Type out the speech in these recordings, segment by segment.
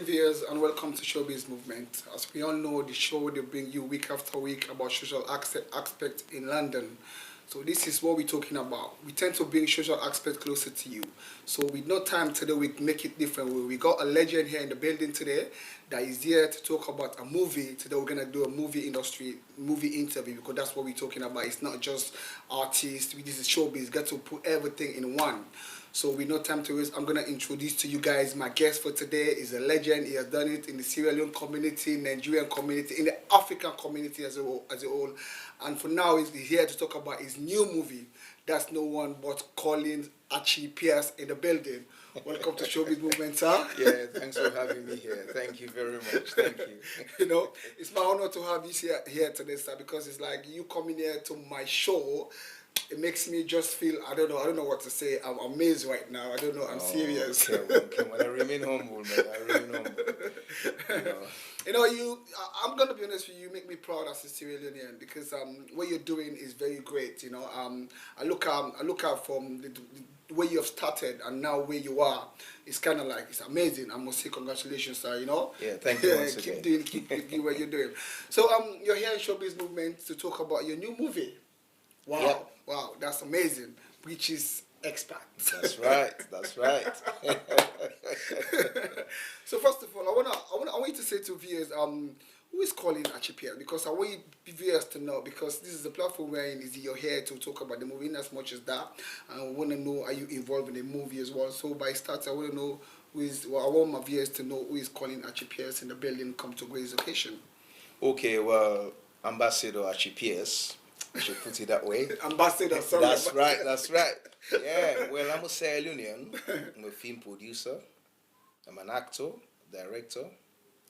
Viewers and welcome to Showbiz Movement. As we all know, the show they bring you week after week about social aspect in London. So this is what we're talking about. We tend to bring social aspect closer to you. So with no time today, we make it different. We got a legend here in the building today that is here to talk about a movie. Today we're gonna do a movie interview because that's what we're talking about. It's not just artists. This is showbiz. Got to put everything in one. So with no time to waste, I'm going to introduce to you guys my guest for today. Is a legend. He has done it in the Sierra Leone community, Nigerian community, in the African community as a whole. And for now, he's here to talk about his new movie. That's no one but Colin Archie-Pearce in the building. Welcome to Showbiz Movement, sir. Yeah, thanks for having me here. Thank you very much. Thank you. You know, it's my honor to have you here today, sir, because it's like you coming here to my show. It makes me just feel, I don't know what to say. I'm amazed right now. I don't know, I'm serious. Come on. I remain humble, man. I remain humble. You know, I'm going to be honest with you, you make me proud as a Sierra Leonean because what you're doing is very great, you know. I look at from the way you have started and now where you are. It's kind of like, it's amazing. I must say congratulations, sir, you know. Yeah, thank you once again. Keep doing what you're doing. So you're here in Showbiz Movement to talk about your new movie. Wow. Yep. Wow, that's amazing. Which is expert. That's right. That's right. So first of all, I want you to say to viewers, who is Colin Archie-Pearce? Because I want you viewers to know, because this is a platform where you're here to talk about the movie, and as much as that, I want to know, are you involved in the movie as well? So by start, I want to know I want my viewers to know who is Colin Archie-Pearce in the building come to Grace occasion. Okay, well, Ambassador Archie-Pearce. I should put it that way. Ambassador, sorry. That's right, that's right. Yeah, well, I'm a Sierra Leonean. I'm a film producer. I'm an actor, director,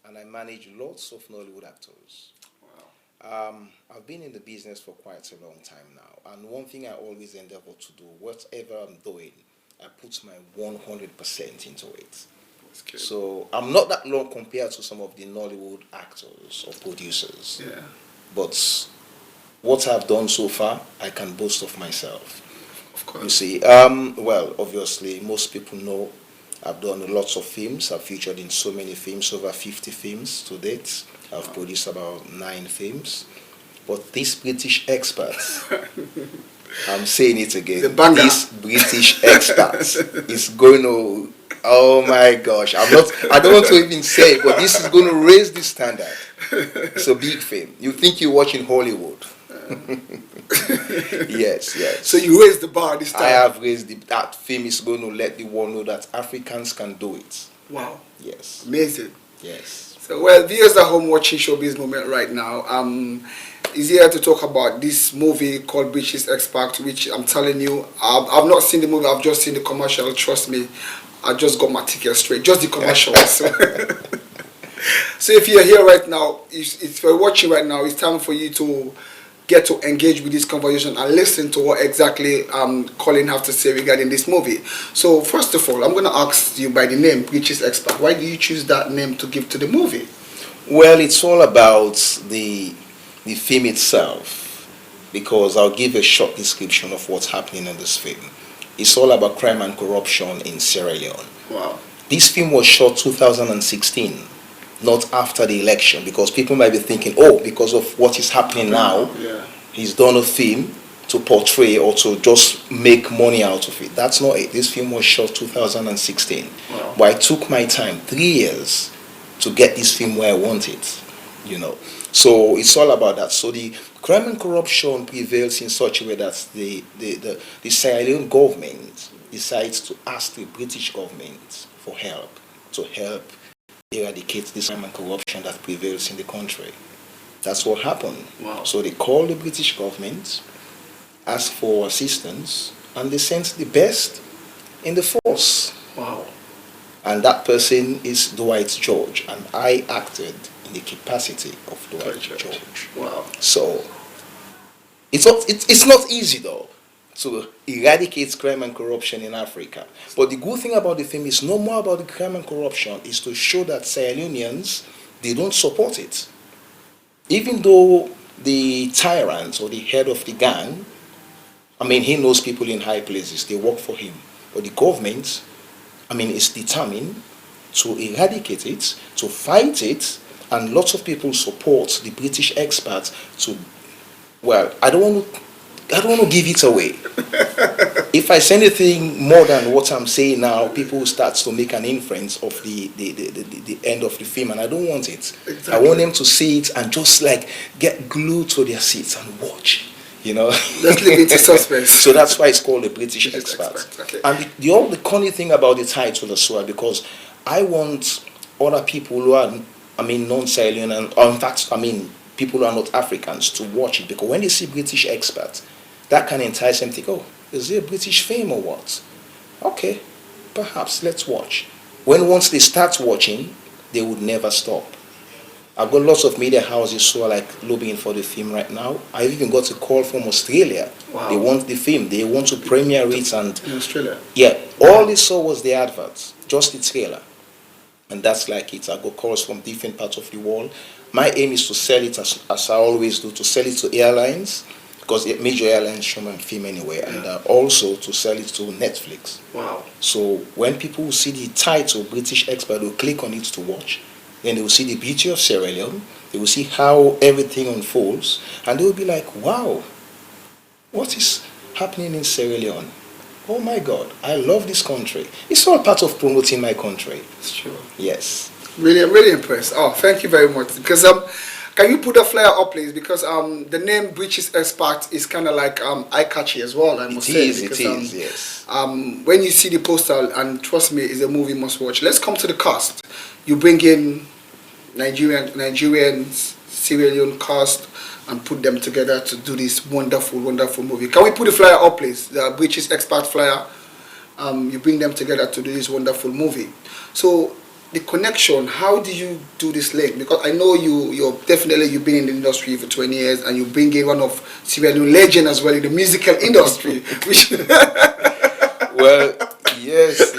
and I manage lots of Nollywood actors. Wow. I've been in the business for quite a long time now, and one thing I always endeavor to do, whatever I'm doing, I put my 100% into it. So I'm not that long compared to some of the Nollywood actors or producers. Yeah. But what I've done so far, I can boast of myself. Of course. You see, well, obviously, most people know I've done lots of films. I've featured in so many films, over 50 films to date. I've produced about 9 films. But this British expert, I'm saying it again, this British expert is going to, oh my gosh, I don't want to even say it, but this is going to raise the standard. It's a big film. You think you're watching Hollywood. Yes. So you raised the bar this time. I have raised that film is going to let the world know that Africans can do it. Wow. Yes. Amazing. Yes. So well, viewers at home watching Showbiz Movement right now, is here to talk about this movie called British Expert, which I'm telling you, I've not seen the movie, I've just seen the commercial. Trust me, I just got my ticket straight, just the commercials. So if you're here right now, if you're watching right now, it's time for you to get to engage with this conversation and listen to what exactly Colin have to say regarding this movie. So first of all, I'm going to ask you by the name British Expert. Why do you choose that name to give to the movie? Well, it's all about the film itself, because I'll give a short description of what's happening in this film. It's all about crime and corruption in Sierra Leone. Wow. This film was shot 2016. Not after the election, because people might be thinking, oh, because of what is happening now, he's done a film to portray or to just make money out of it. That's not it. This film was shot 2016. Wow. But I took my time, 3 years, to get this film where I want it, you know. So it's all about that. So the crime and corruption prevails in such a way that the Sierra Leone government decides to ask the British government for help, to help eradicate this crime and corruption that prevails in the country. That's what happened. Wow. So they called the British government, asked for assistance, and they sent the best in the force. Wow. And that person is Dwight George, and I acted in the capacity of Dwight George. Wow. So it's not easy though, to eradicate crime and corruption in Africa. But the good thing about the film is no more about the crime and corruption, is to show that Sierra Leoneans, they don't support it. Even though the tyrant or the head of the gang, I mean, he knows people in high places, they work for him. But the government, I mean, is determined to eradicate it, to fight it, and lots of people support the British experts to, well, I don't want to give it away. If I say anything more than what I'm saying now, people will start to make an inference of the end of the film, and I don't want it. Exactly. I want them to see it and just like get glued to their seats and watch. Let's leave it to suspense. So that's why it's called the British Expert. Okay. And the funny thing about the title as well, because I want other people who are, I mean, non-Sierra Leonean, or in fact, I mean, people who are not Africans to watch it, because when they see British Expert, that can entice them to think, oh, is there a British film or what? Okay, perhaps let's watch. Once they start watching, they would never stop. I've got lots of media houses who are like lobbying for the film right now. I've even got a call from Australia. Wow. They want the film. They want to premiere it. And in Australia? Yeah. All they saw was the advert, just the trailer. And that's like it. I got calls from different parts of the world. My aim is to sell it as I always do, to sell it to airlines, because major airlines show my film anyway, and also to sell it to Netflix. Wow. So when people see the title, British Expert, they'll click on it to watch. Then they will see the beauty of Sierra Leone, they will see how everything unfolds, and they will be like, wow, what is happening in Sierra Leone? Oh my God, I love this country. It's all part of promoting my country. It's true. Yes. Really, I'm really impressed. Oh, thank you very much. Because can you put the flyer up, please? Because the name British Expert is kind of like eye-catchy as well, I must say. It is, yes. When you see the poster, and trust me, it's a movie must watch. Let's come to the cast. You bring in Nigerians, Sierra Leone cast, and put them together to do this wonderful, wonderful movie. Can we put the flyer up, please? The British Expert flyer. You bring them together to do this wonderful movie. So the connection, how do you do this link? Because I know you've been in the industry for 20 years, and you bring in one of Sierra Leone legend as well in the musical industry. Well, yes.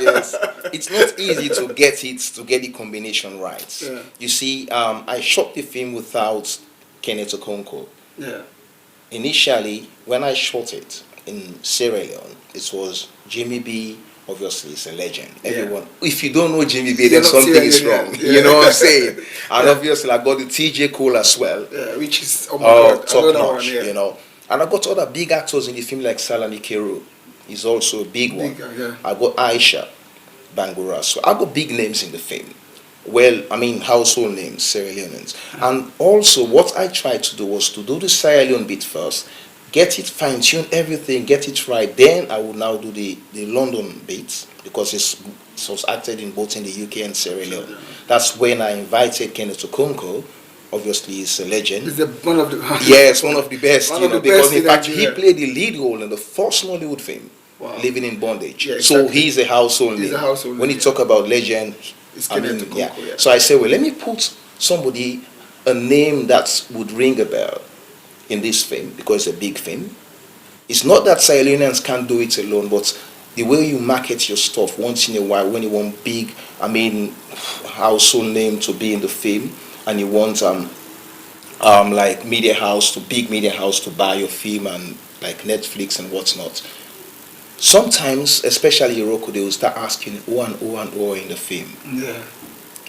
It's not easy to get the combination right. Yeah. You see, I shot the film without Kenneth Okonkwo. Yeah. Initially, when I shot it in Sierra Leone, it was Jimmy B. Obviously, it's a legend. Everyone, if you don't know Jimmy B, then something is wrong. Yeah. You know what I'm saying? And obviously, I got the TJ Cole as well. Yeah, which is top notch. You know, and I got other big actors in the film like Salami Kero. He's also a big one. Yeah. I got Aisha Bangura. So I got big names in the film. Well, I mean, household names, Sierra Leoneans. And also, what I tried to do was to do the Sierra Leone bit first, get it, fine-tune everything, get it right. Then I will now do the London bit, because it was acted in both in the UK and Sierra Leone. That's when I invited Kenneth Okonkwo. Obviously, he's a legend. He's one of the yes, one of the best. Because in fact, Nigeria. he played the lead role in the first Nollywood film, wow. Living in Bondage. Yeah, exactly. So he's a household name. When you talk about legend, yeah. So I said, well, let me put somebody, a name that would ring a bell in this film, because it's a big film. It's not that Sierra Leoneans can't do it alone, but the way you market your stuff once in a while, when you want big, household name to be in the film, and you want like big media house to buy your film, and like Netflix and whatnot. Sometimes, especially Iroko, they will start asking who and who in the film. Yeah.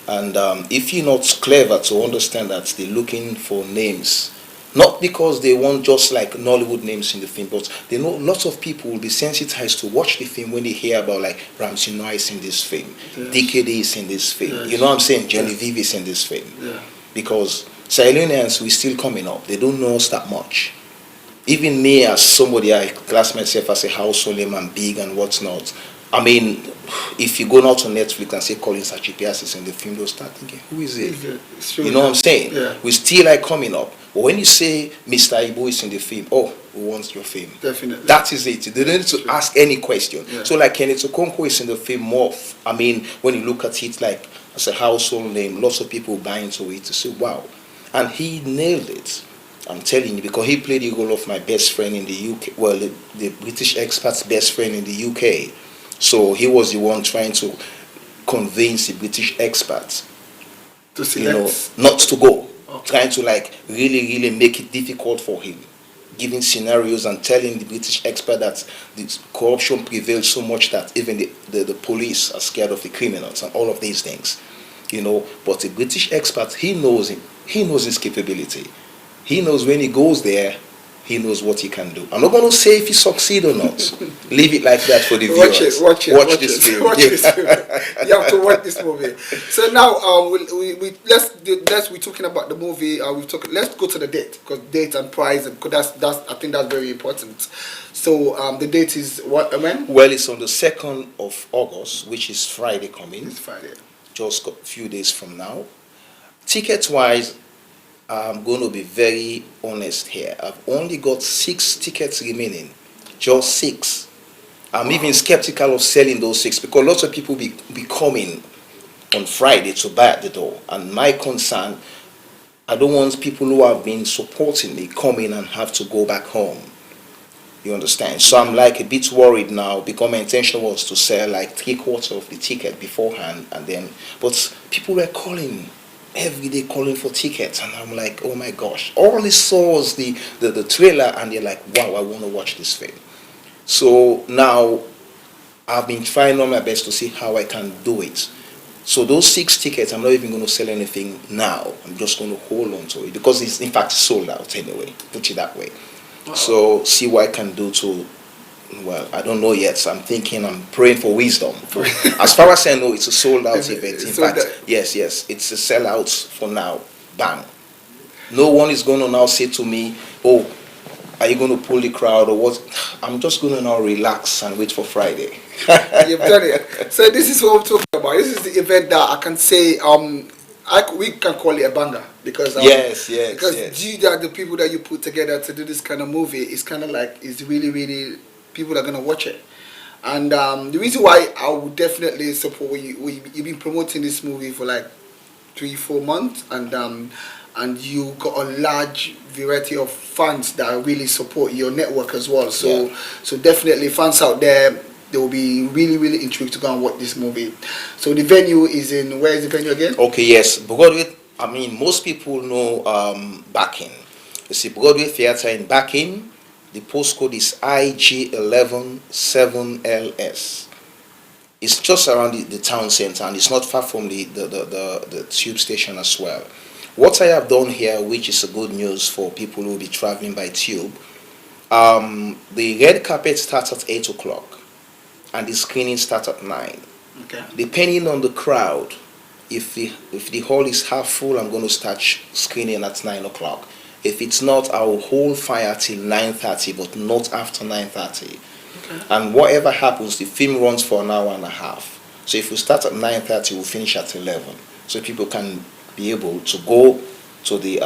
And if you're not clever to understand that they're looking for names, not because they want just like Nollywood names in the film, but they know lots of people will be sensitized to watch the film when they hear about like Ramsey Noah is in this film, yes. DKD is in this film, yes. You know what I'm saying, Genevieve is in this film. Yeah. Because Sierra Leoneans, we're still coming up, they don't know us that much. Even me as somebody, I class myself as a household name and big and whatnot. I mean, if you go now to Netflix and say Collins Archie-Pearce is in the film, they'll start thinking, who is it? You know what I'm saying? Yeah. We still like coming up. But when you say Mr. Ibo is in the film, oh, we want your film. Definitely. That is it. They don't need to ask any question. Yeah. So like Kenneth Okonkwo is in the film more. When you look at it like as a household name, lots of people buy into it to say, wow. And he nailed it. I'm telling you, because he played the role of my best friend in the UK. Well, the British expert's best friend in the UK. So he was the one trying to convince the British experts, To you know, select. not to go. Okay. Trying to like really make it difficult for him, giving scenarios and telling the British expert that this corruption prevails so much that even the police are scared of the criminals and all of these things, you know. But the British expert, he knows him. He knows his capability. He knows when he goes there, he knows what he can do. I'm not going to say if he succeed or not. Leave it like that for the viewers. Watch this film. Watch this film. You have to watch this movie. So now, we're talking about the movie. Let's go to the date, because date and price, because that's I think that's very important. So the date is what, when? Well, it's on the 2nd of August, which is Friday coming. It's Friday. Just a few days from now. Ticket-wise, I'm going to be very honest here. I've only got 6 tickets remaining. Just 6. I'm even skeptical of selling those 6, because lots of people be coming on Friday to buy at the door. And my concern, I don't want people who have been supporting me come in and have to go back home. You understand? So I'm like a bit worried now, because my intention was to sell like 3/4 of the ticket beforehand, and then, but people were calling every day, calling for tickets, and I'm like, oh my gosh, all they saw was the trailer, and they're like, wow, I want to watch this film. So now I've been trying on my best to see how I can do it. So those 6 tickets, I'm not even going to sell anything now. I'm just going to hold on to it, because it's in fact sold out anyway, put it that way. Wow. So see what I can do to, well, I don't know yet. So I'm praying for wisdom. As far as I know, it's a sold out event. In fact, yes, it's a sellout for now. Bang. No one is going to now say to me, oh, are you going to pull the crowd or what? I'm just going to now relax and wait for Friday. You've done it. So this is what I'm talking about. This is the event that I can say, we can call it a banger, because yes. Due to the people that you put together to do this kind of movie, it's kind of like, it's really people are gonna watch it. And the reason why I would definitely support you've been promoting this movie for like 3-4 months, and you got a large variety of fans that really support your network as well. So so definitely fans out there, they will be really intrigued to go and watch this movie. So the venue is in, where is the venue again? Okay, yes, Broadway. I mean, most people know Backing. You see, Broadway Theatre in Backing. The postcode is IG117LS. It's just around the town center, and it's not far from the tube station as well. What I have done here, which is a good news for people who will be traveling by tube, the red carpet starts at 8 o'clock, and the screening starts at 9. Okay. Depending on the crowd, if the hall is half full, I'm going to start screening at 9 o'clock. If it's not, I will hold fire till 9:30, but not after 9:30. Okay. And whatever happens, the film runs for an hour and a half. So if we start at 9:30, we'll finish at 11. So people can be able to go to the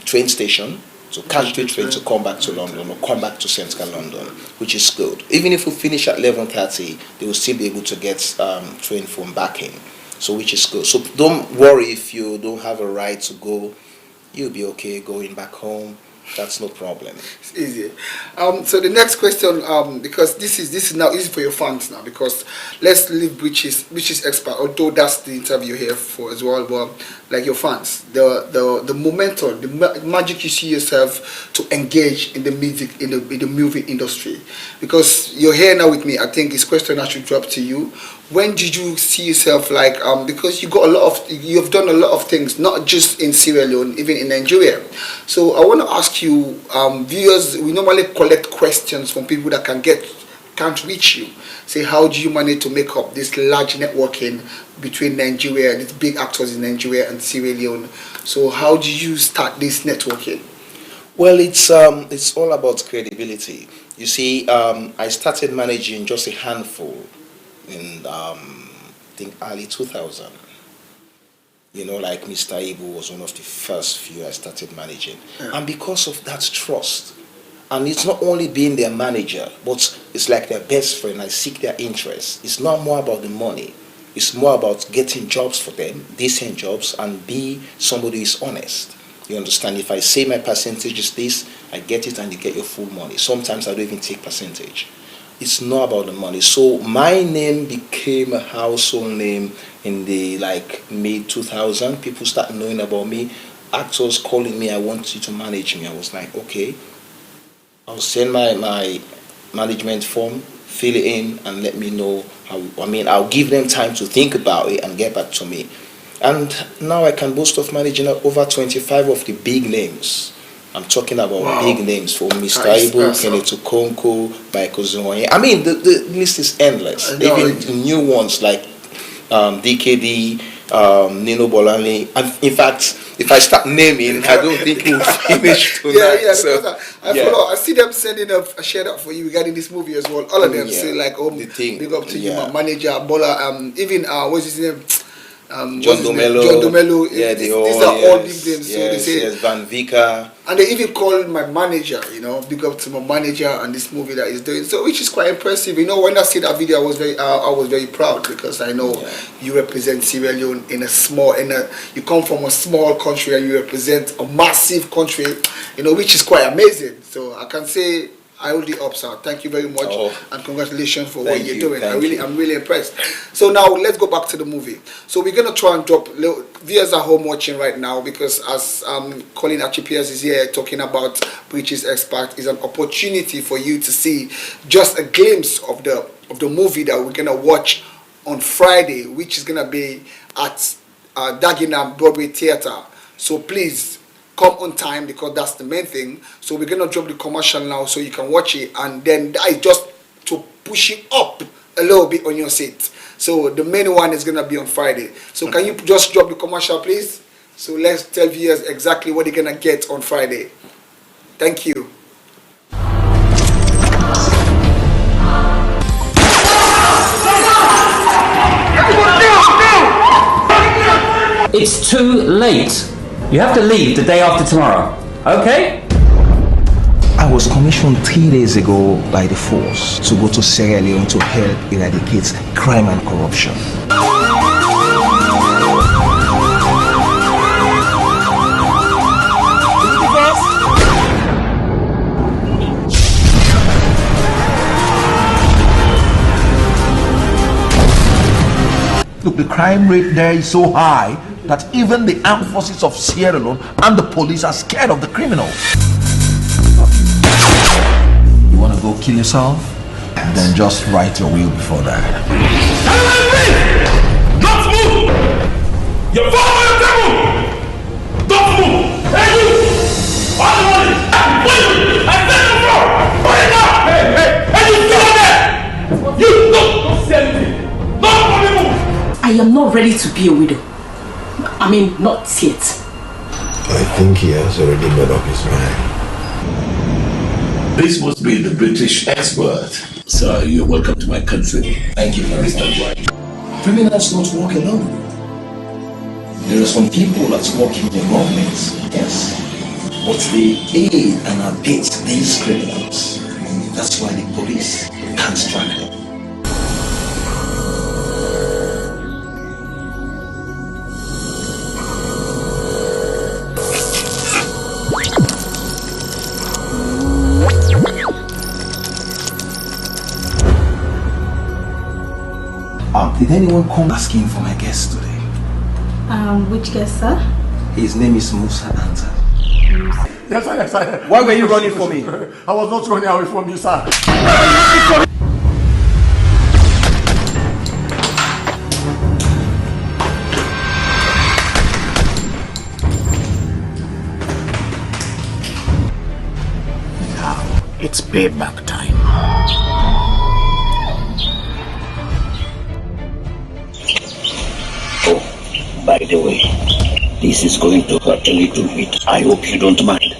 train station, to catch the train to come back to London, or come back to Central London, which is good. Even if we finish at 11:30, they will still be able to get train from Backing, so which is good. So don't worry if you don't have a ride to go. You'll be okay going back home. That's no problem. It's easy. So the next question, because this is now easy for your fans now, because let's leave British expert, although that's the interview here for as well, but like your fans, the momentum, the magic you see yourself to engage in the music, in the movie industry, because you're here now with me. I think this question I should drop to you. When did you see yourself, like, because you've done a lot of things, not just in Sierra Leone, even in Nigeria. So I want to ask you, viewers, we normally collect questions from people that can't reach you. Say, how do you manage to make up this large networking between Nigeria, these big actors in Nigeria and Sierra Leone? So how do you start this networking? Well, it's all about credibility. You see, I started managing just a handful in I think early 2000. You know, like Mr. Ibu was one of the first few I started managing. Yeah. And because of that trust, and it's not only being their manager, but it's like their best friend. I seek their interest. It's not more about the money. It's more about getting jobs for them, decent jobs, and be somebody who is honest. You understand? If I say my percentage is this, I get it and you get your full money. Sometimes I don't even take percentage. It's not about the money. So my name became a household name in the mid 2000. People start knowing about me. Actors calling me, I want you to manage me. I was like, okay. I'll send my management form, fill it in, and let me know how. I'll give them time to think about it and get back to me. And now I can boast of managing over 25 of the big names. I'm talking about big names for Mr. Ibu, Kenneth Okonkwo, Michael Zonye. The list is endless. Even new ones like DKD, Nino Bolani. And in fact, if I start naming, I don't think we'll finish tonight. I see them sending a shout out for you regarding this movie as well. All of them say big up to you, my manager, Bola, even what's his name? John Domelo. These are all big names. So they say Van Vika. And they even call my manager, big up to my manager and this movie that he's doing. So which is quite impressive. When I see that video, I was very proud because I know you represent Sierra Leone you come from a small country and you represent a massive country, which is quite amazing. So I can say I hold the up, sir. Thank you very much, and congratulations for what you're doing. I'm really impressed. So now let's go back to the movie. So we're gonna try and drop viewers at home watching right now because as Colin Archie-Pearce is here talking about Breaches Expert, is an opportunity for you to see just a glimpse of the movie that we're gonna watch on Friday, which is gonna be at Dagenham Broadway Theatre. So please come on time because that's the main thing. So we're gonna drop the commercial now so you can watch it, and then that is just to push it up a little bit on your seat. So the main one is gonna be on Friday. So can you just drop the commercial, please? So let's tell viewers exactly what they're gonna get on Friday. Thank you. It's too late. You have to leave the day after tomorrow, okay? I was commissioned 3 days ago by the force to go to Sierra Leone to help eradicate crime and corruption. Look, the crime rate there is so high that even the armed forces of Sierra Leone and the police are scared of the criminals. You want to go kill yourself? Then just write your will before that. Don't move! You're following the devil! Don't move! Hey, you! All the money! Please! I said the floor! Put it down! Hey, you still on there! You don't say anything! Don't move! I am not ready to be a widow. Not yet. I think he has already made up his mind. This must be the British expert. Sir, you're welcome to my country. Thank you very much. Criminals don't walk alone. There are some people that work in the government, yes, but they aid and abet these criminals. That's why the police can't track them. Did anyone come asking for my guest today? Which guest, sir? His name is Musa Anta. Yes, sir. Why were you running for me? I was not running away from you, sir. Now, it's payback time. By the way, this is going to hurt a little bit. I hope you don't mind.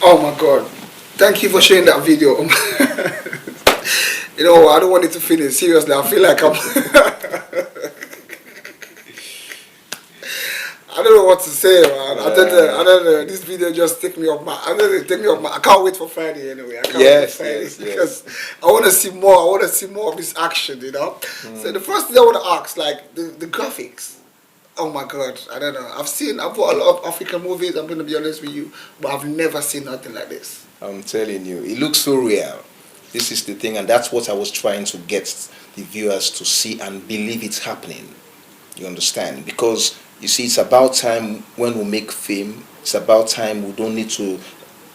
Oh my God. Thank you for sharing that video. You know, I don't want it to finish. Seriously, I feel like I'm... I don't know what to say, man. I don't know. This video just take me off my... I can't wait for Friday anyway. I can't wait for Friday because I want to see more. I want to see more of this action, you know? So the first thing I want to ask, like, the graphics. Oh my God, I don't know. I've watched a lot of African movies, I'm going to be honest with you, but I've never seen nothing like this. I'm telling you, it looks so real. This is the thing, and that's what I was trying to get the viewers to see and believe it's happening. You understand? Because, you see, it's about time when we make film, it's about time we don't need to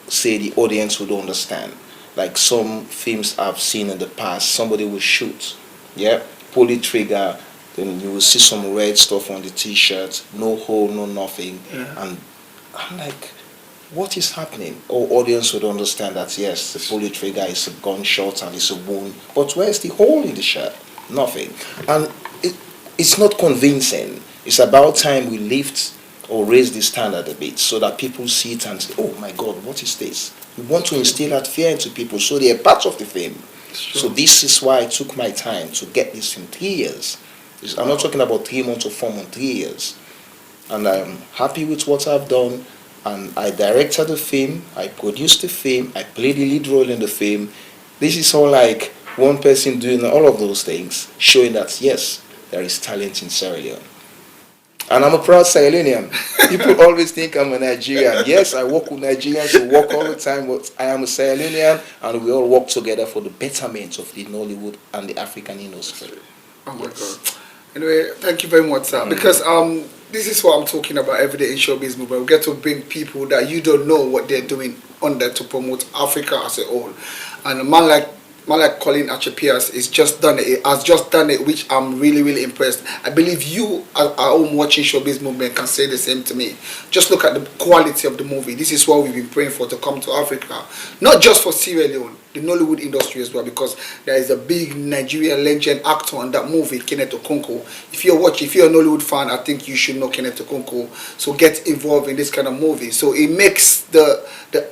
say the audience who don't understand. Like some films I've seen in the past, somebody will shoot, pull the trigger, then you will see some red stuff on the t-shirt, no hole, no nothing. And I'm like, what is happening? Our audience would understand that, yes, the pull the trigger is a gunshot and it's a wound, but where's the hole in the shirt? Nothing. And it's not convincing. It's about time we lift or raise the standard a bit so that people see it and say, oh my God, what is this? We want to instill that fear into people so they are part of the film. So this is why I took my time to get this in 3 years. I'm not talking about 3 months or 4 months, 3 years. And I'm happy with what I've done. And I directed the film, I produced the film, I played the lead role in the film. This is all like one person doing all of those things, showing that yes, there is talent in Sierra Leone. And I'm a proud Sierra Leonean. People always think I'm a Nigerian. Yes, I work with Nigerians, we work all the time, but I am a Sierra Leonean, and we all work together for the betterment of the Nollywood and the African industry. Oh my God. Anyway, thank you very much, sir. Because this is what I'm talking about every day in Showbiz Movement. We get to bring people that you don't know what they're doing on there to promote Africa as a whole. And a man like Colin Archie-Pearce has just done it, which I'm really impressed. I believe you at home watching Showbiz Movement can say the same to me. Just look at the quality of the movie. This is what we've been praying for to come to Africa. Not just for Sierra Leone, the Nollywood industry as well, because there is a big Nigerian legend actor on that movie, Kenneth Okonkwo. If you're a Nollywood fan, I think you should know Kenneth Okonkwo. So get involved in this kind of movie. So it makes the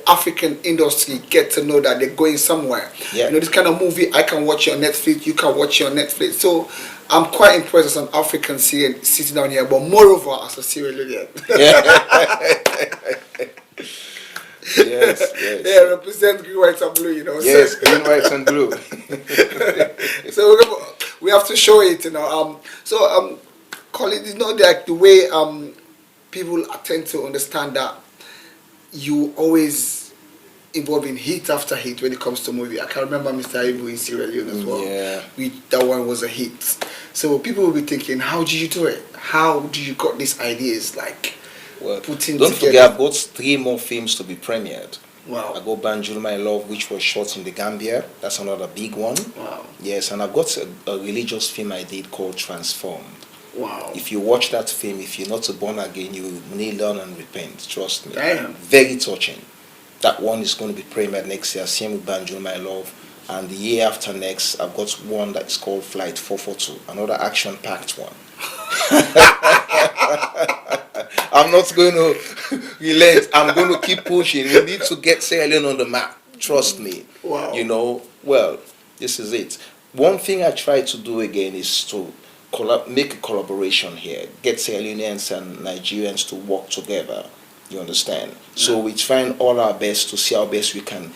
African industry get to know that they're going somewhere. You know, this kind of movie, I can watch it on Netflix, you can watch it on Netflix. So I'm quite impressed as an African sitting down here, but moreover as a Sierra Leonean. Yes. Yeah, represent green, white, and blue, you know. Yes, green, white, and blue. So we have to show it, you know. Colin, you know, like the way people tend to understand that you always involved in hit after hit when it comes to movie. I can remember Mr. Ibu in Sierra Leone as well. That one was a hit. So people will be thinking, how did you do it? How did you got these ideas? Like, well, putting don't together. forget, I've got 3 more films to be premiered. Wow. I got Banjul My Love, which was shot in the Gambia. That's another big one. Wow. Yes, and I've got a religious film I did called Transformed. Wow. If you watch that film, if you're not a born again, you will kneel down and repent. Trust me. Damn. Very touching. That one is going to be premiered next year. Same with Banjul My Love. And the year after next, I've got one that is called Flight 442, another action-packed one. I'm not going to relent. I'm going to keep pushing. We need to get Sierra Leone on the map. Trust me. Wow. You know, well, this is it. One thing I try to do again is to make a collaboration here. Get Sierra Leoneans and Nigerians to work together. You understand? So we try all our best to see how best we can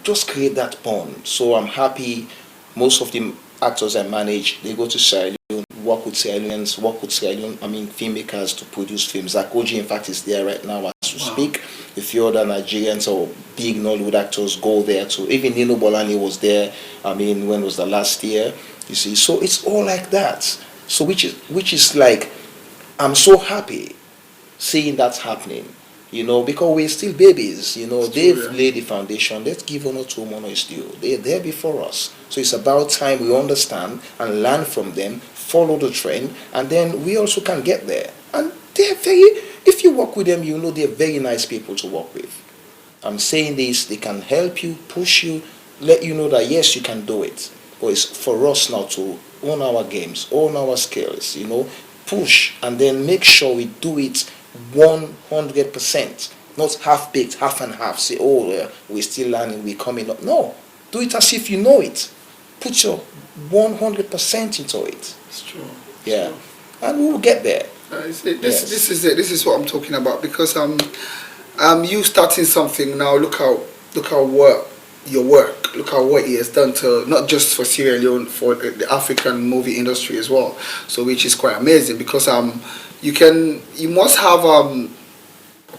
just create that bond. So I'm happy. Most of the actors I manage, they go to Sierra Leone, work with Sierra Leoneans, work with Sierra Leone, filmmakers to produce films. Zakoji, in fact, is there right now as we speak. A few other Nigerians or big Nollywood actors go there too. Even Nino Bolani was there, when was the last year? You see, so it's all like that. So which is like, I'm so happy seeing that happening. You know, because we're still babies, you know, they've laid the foundation. Let's give honor to whom honor is due. They're there before us. So it's about time we understand and learn from them, follow the trend, and then we also can get there. And they're if you work with them, you know they're very nice people to work with. I'm saying this, they can help you, push you, let you know that yes, you can do it. But it's for us now to own our games, own our skills, you know, push, and then make sure we do it 100%. Not half-baked, half and half. Say, oh, we're still learning, we're coming up. No. Do it as if you know it. Put your 100% into it. It's true. Yeah. And we will get there. This is it. This is what I'm talking about, because you starting something now. Look how your work. Look how what he has done to not just for Sierra Leone, for the African movie industry as well. So which is quite amazing, because you must have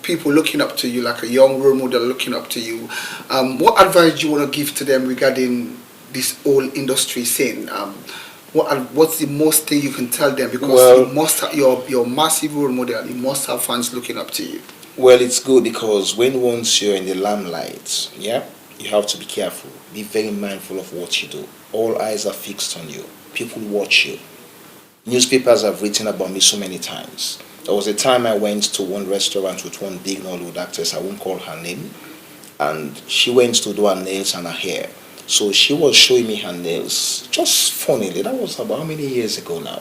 people looking up to you, like a young role model looking up to you. What advice do you want to give to them regarding this whole industry scene? What's the most thing you can tell them? Because you must have, you're a massive role model. You must have fans looking up to you. Well, it's good, because once you're in the limelight, yeah, you have to be careful. Be very mindful of what you do. All eyes are fixed on you. People watch you. Newspapers have written about me so many times. There was a time I went to one restaurant with one big Nollywood actress. I won't call her name. And she went to do her nails and her hair. So she was showing me her nails, just funnily. That was about how many years ago now?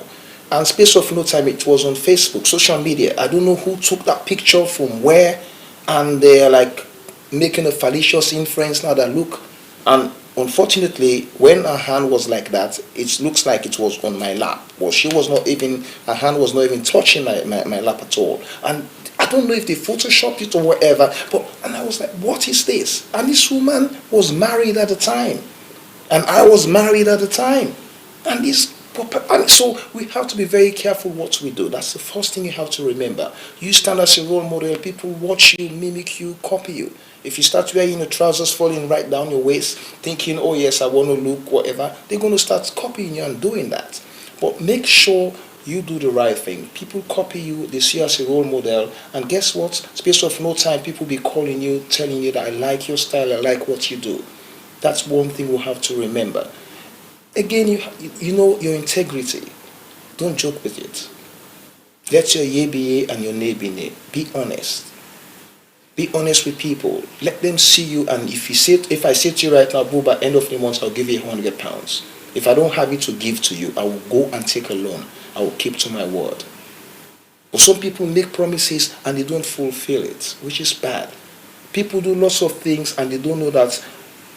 And space of no time, it was on Facebook, social media. I don't know who took that picture from where, and they're like making a fallacious inference now that look. And unfortunately, when her hand was like that, it looks like it was on my lap. Well, her hand was not even touching my lap at all. And I don't know if they photoshopped it or whatever, and I was like, what is this? And this woman was married at the time. And I was married at the time. And so we have to be very careful what we do. That's the first thing you have to remember. You stand as a role model, people watch you, mimic you, copy you. If you start wearing your trousers falling right down your waist, thinking, oh yes, I want to look, whatever, they're going to start copying you and doing that. But make sure you do the right thing. People copy you, they see you as a role model, and guess what? Space of no time, people be calling you, telling you that I like your style, I like what you do. That's one thing we'll have to remember. Again, you know your integrity. Don't joke with it. Let your yea be yea and your nay be nay. Be honest. Be honest with people. Let them see you, and if I say to you right now, Buba, end of the month, I'll give you £100. If I don't have it to give to you, I will go and take a loan. I will keep to my word. But some people make promises and they don't fulfill it, which is bad. People do lots of things and they don't know that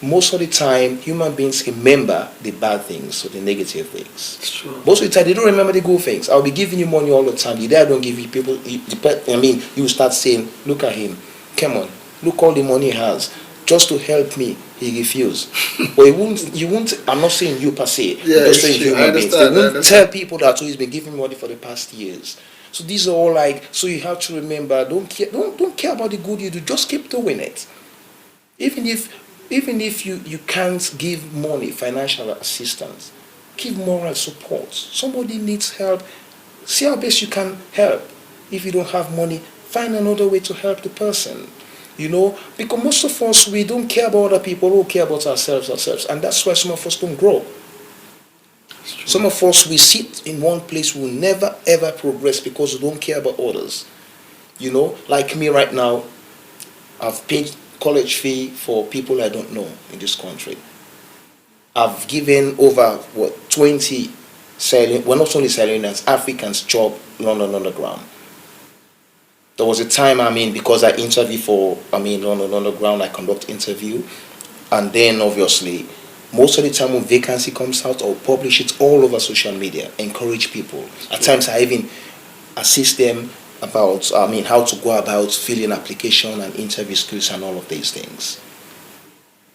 most of the time human beings remember the bad things or the negative things. It's true. Most of the time they don't remember the good things. I'll be giving you money all the time. The day I don't give you people, you start saying, look at him, come on, look all the money he has. Just to help me, he refused. But you won't, I'm not saying you per se, yeah, just saying human beings. They won't tell people that he's been giving money for the past years. So these are all like, so you have to remember, don't care about the good you do, just keep doing it. Even if you can't give money, financial assistance, give moral support. Somebody needs help, see how best you can help. If you don't have money, find another way to help the person. You know, because most of us, we don't care about other people, we care about ourselves, and that's why some of us don't grow. Some of us, we sit in one place, we will never ever progress because we don't care about others. You know, like me right now, I've paid college fee for people I don't know in this country. I've given over 20 not only Sierra Africans job London Underground. There was a time, because I interview for, London Underground, I conduct interview, and then obviously, most of the time when vacancy comes out, I'll publish it all over social media, encourage people. At times, I even assist them about, how to go about filling application and interview skills and all of these things.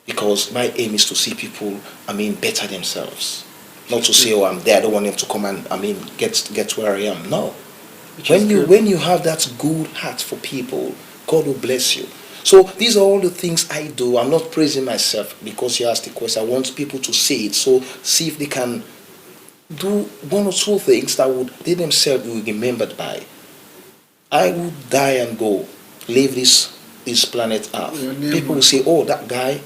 Because my aim is to see people, better themselves. Not to say, oh, I'm there, I don't want them to come and, get where I am. No. When you have that good heart for people, God will bless you. So these are all the things I do. I'm not praising myself because you asked the question. I want people to see it. So see if they can do one or two things that they themselves will be remembered by. I would die and go, leave this planet Earth. People will say, oh, that guy,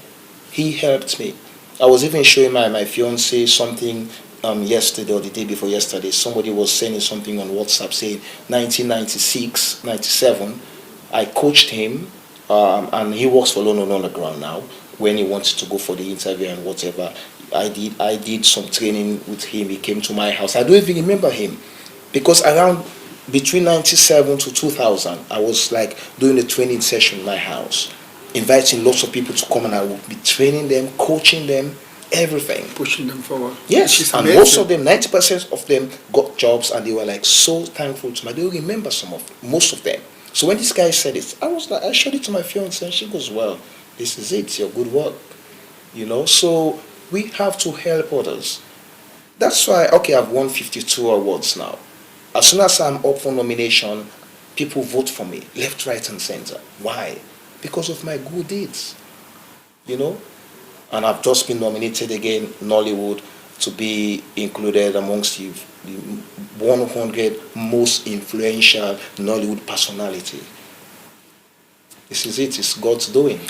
he helped me. I was even showing my fiance something yesterday or the day before yesterday. Somebody was sending something on WhatsApp saying 1996, 97, I coached him, and he works for London Underground now. When he wanted to go for the interview and whatever, I did some training with him. He came to my house. I don't even remember him because around between 97 to 2000, I was like doing a training session in my house, inviting lots of people to come, and I would be training them, coaching them, everything. Pushing them forward. Yes, and most of them, 90% of them got jobs, and they were like so thankful to me. They remember most of them. So when this guy said it, I was like, I showed it to my fiance, and she goes, well, this is it, your good work. You know, so we have to help others. That's why, okay, I've won 52 awards now. As soon as I'm up for nomination, people vote for me, left, right, and center. Why? Because of my good deeds, you know? And I've just been nominated again, Nollywood, to be included amongst the 100 most influential Nollywood personality. This is it, it's God's doing.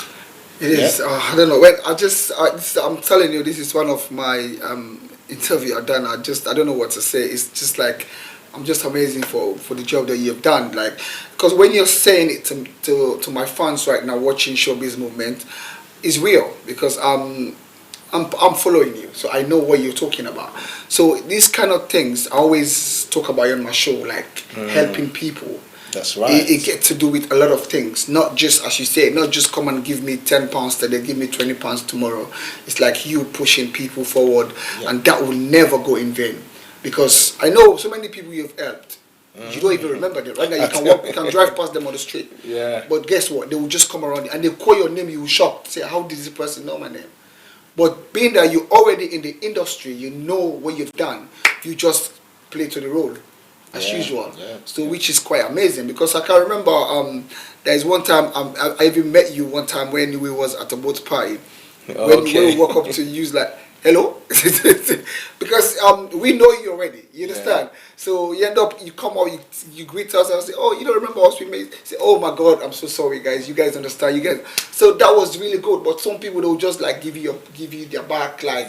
It is. I don't know. Well, I'm telling you, this is one of my interview I've done. I don't know what to say. It's just like, I'm just amazing for the job that you've done. Like, because when you're saying it to my fans right now watching ShowBiz Movement, it's real, because I'm following you, so I know what you're talking about. So these kind of things I always talk about on my show, like helping people. That's right. It gets to do with a lot of things, not just, as you say, not just come and give me £10 today, give me £20 tomorrow. It's like you pushing people forward, and that will never go in vain. Because I know so many people you've helped, you don't even remember them. Right now you can walk, you can drive past them on the street. Yeah. But guess what? They will just come around and they call your name, you will shock, say, how did this person know my name? But being that you're already in the industry, you know what you've done, you just play to the role as usual. So which is quite amazing, because I can remember there's one time I even met you one time when we was at a boat party. When we walk up to you, like, hello, because we know you already, you understand? So you end up, you come out, you greet us and say, oh, you don't remember us, we made, say, oh my God, I'm so sorry guys, you guys understand, you guys. So that was really good, but some people they'll just like give you their back, like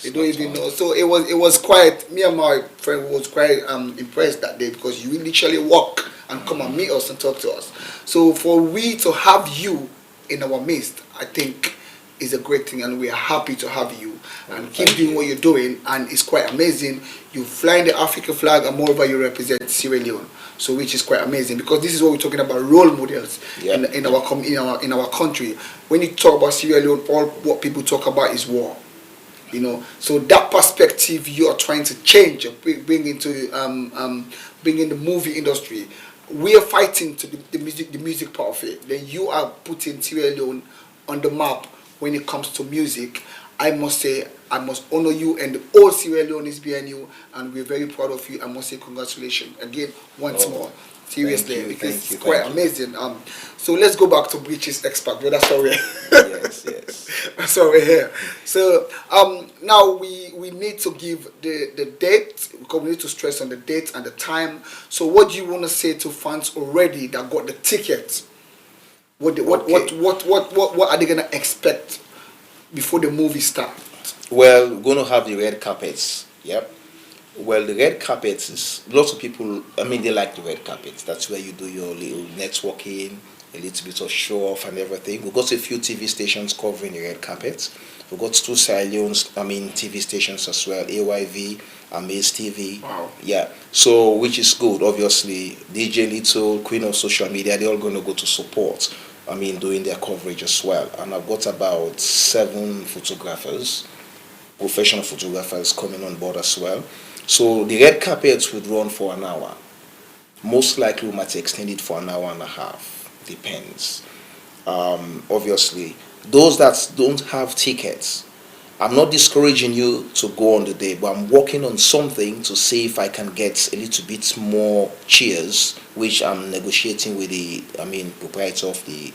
they don't even know. So it was quite, me and my friend was quite impressed that day, because you literally walk and come and meet us and talk to us. So for we to have you in our midst, I think is a great thing, and we are happy to have you, and keep doing what you're doing, and it's quite amazing. You flying the African flag, and moreover you represent Sierra Leone, so which is quite amazing, because this is what we're talking about, role models in our country. When you talk about Sierra Leone, all what people talk about is war, you know. So that perspective you are trying to change, bring into bring in the movie industry. We are fighting to the music part of it. Then you are putting Sierra Leone on the map. When it comes to music, I must say, I must honor you, and all Sierra Leone is behind you, and we're very proud of you. I must say congratulations again once more. Seriously, because it's quite amazing. So let's go back to British Expert, but that's why we're yes. That's why we're here. So now we need to give the date, because we need to stress on the date and the time. So what do you want to say to fans already that got the tickets? What are they gonna expect before the movie starts? Well, we're gonna have the red carpets. Yep. Well, the red carpets is, lots of people, I mean, they like the red carpets. That's where you do your little networking, a little bit of show off and everything. We've got a few TV stations covering the red carpets. We've got 2 Sierra Leone's, TV stations as well, AYV, Amaze TV. Wow. Yeah. So, which is good, obviously. DJ Little, Queen of Social Media, they're all going to go to support, doing their coverage as well. And I've got about 7 photographers, professional photographers coming on board as well. So the red carpets would run for an hour. Most likely we might extend it for an hour and a half. Depends. Obviously, those that don't have tickets, I'm not discouraging you to go on the day, but I'm working on something to see if I can get a little bit more cheers, which I'm negotiating with the proprietor of the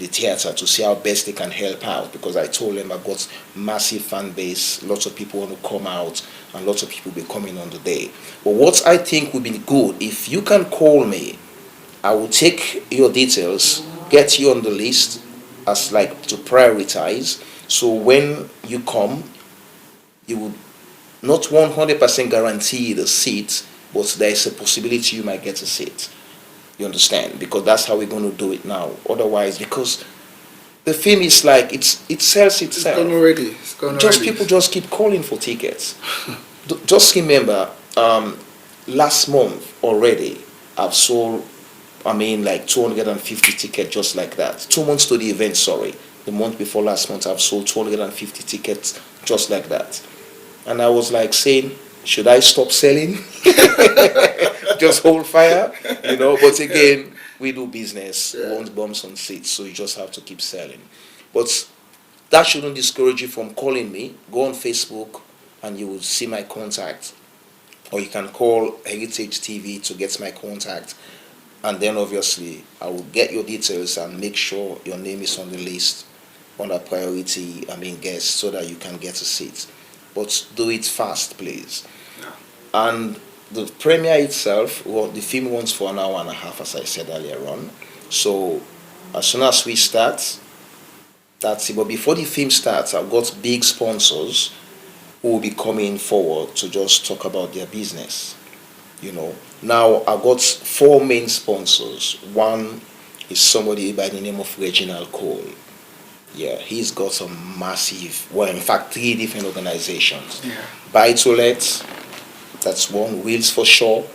theater to see how best they can help out, because I told them I've got massive fan base, lots of people want to come out, and lots of people will be coming on the day. But what I think would be good, if you can call me, I will take your details, get you on the list as like to prioritize. So when you come, you would not 100% guarantee the seat, but there is a possibility you might get a seat. You understand? Because that's how we're going to do it now. Otherwise, because the film is like, it sells itself. It's gone already. People just keep calling for tickets. Just remember, last month already, I've sold, like 250 tickets just like that. 2 months to the event, sorry. The month before last month, I've sold 250 tickets just like that. And I was like saying, should I stop selling? Just hold fire, But again, we do business, want bums on seats, so you just have to keep selling. But that shouldn't discourage you from calling me. Go on Facebook and you will see my contact. Or you can call Heritage TV to get my contact. And then obviously, I will get your details and make sure your name is on the list, on a priority, guest, so that you can get a seat. But do it fast, please. Yeah. And the premiere itself, the film runs for an hour and a half, as I said earlier on. So as soon as we start, that's it. But before the film starts, I've got big sponsors who will be coming forward to just talk about their business. Now I've got 4 main sponsors. One is somebody by the name of Reginald Cole. Yeah, he's got some massive, in fact, 3 different organizations. Yeah. Buy to Let, that's one. Wheels for Sure,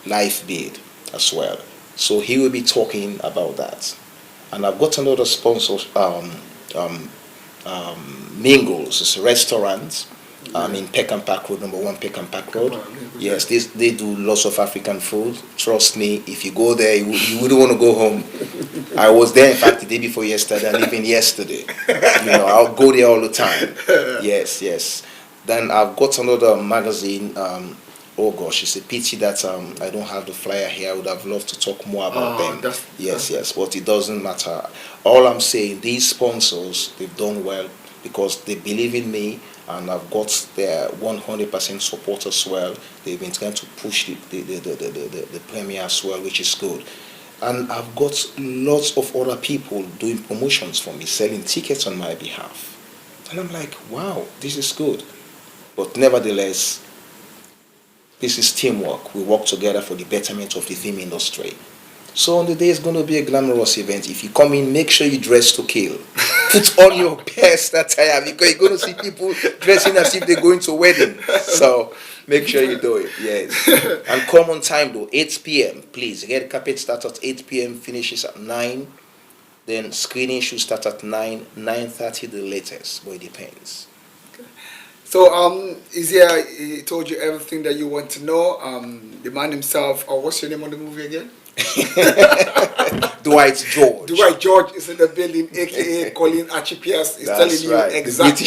Life Bid as well. So he will be talking about that. And I've got another sponsor, Mingles. It's a restaurant in Peck and Pack Road, number 1 Peck and Pack Road. Yes, they do lots of African food. Trust me, if you go there, you wouldn't want to go home. I was there, in fact, the day before yesterday, and even yesterday. I'll go there all the time. Yes. Then I've got another magazine. Oh gosh, it's a pity that I don't have the flyer here. I would have loved to talk more about them. Yes, but it doesn't matter. All I'm saying, these sponsors, they've done well because they believe in me, and I've got their 100% support as well. They've been trying to push the premiere as well, which is good. And I've got lots of other people doing promotions for me, selling tickets on my behalf. And I'm like, wow, this is good. But nevertheless, this is teamwork. We work together for the betterment of the film industry. So on the day, it's going to be a glamorous event. If you come in, make sure you dress to kill. Put on your best attire because you're going to see people dressing as if they're going to a wedding. So make sure you do it, yes. And come on time though, 8 p.m. Please, red carpet starts at 8 p.m., finishes at 9. Then screening should start at 9, 9:30 the latest, but it depends. So, Izia, he told you everything that you want to know. The man himself, what's your name on the movie again? Dwight George. Dwight George is in the building, aka Colin Archie-Pearce is telling you exactly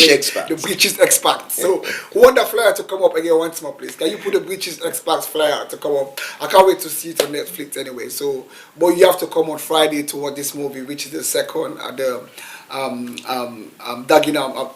the British expert. So, who want the flyer to come up again once more, please? Can you put the British expert flyer to come up? I can't wait to see it on Netflix anyway. So, but you have to come on Friday to watch this movie, which is the second at the Dagenham.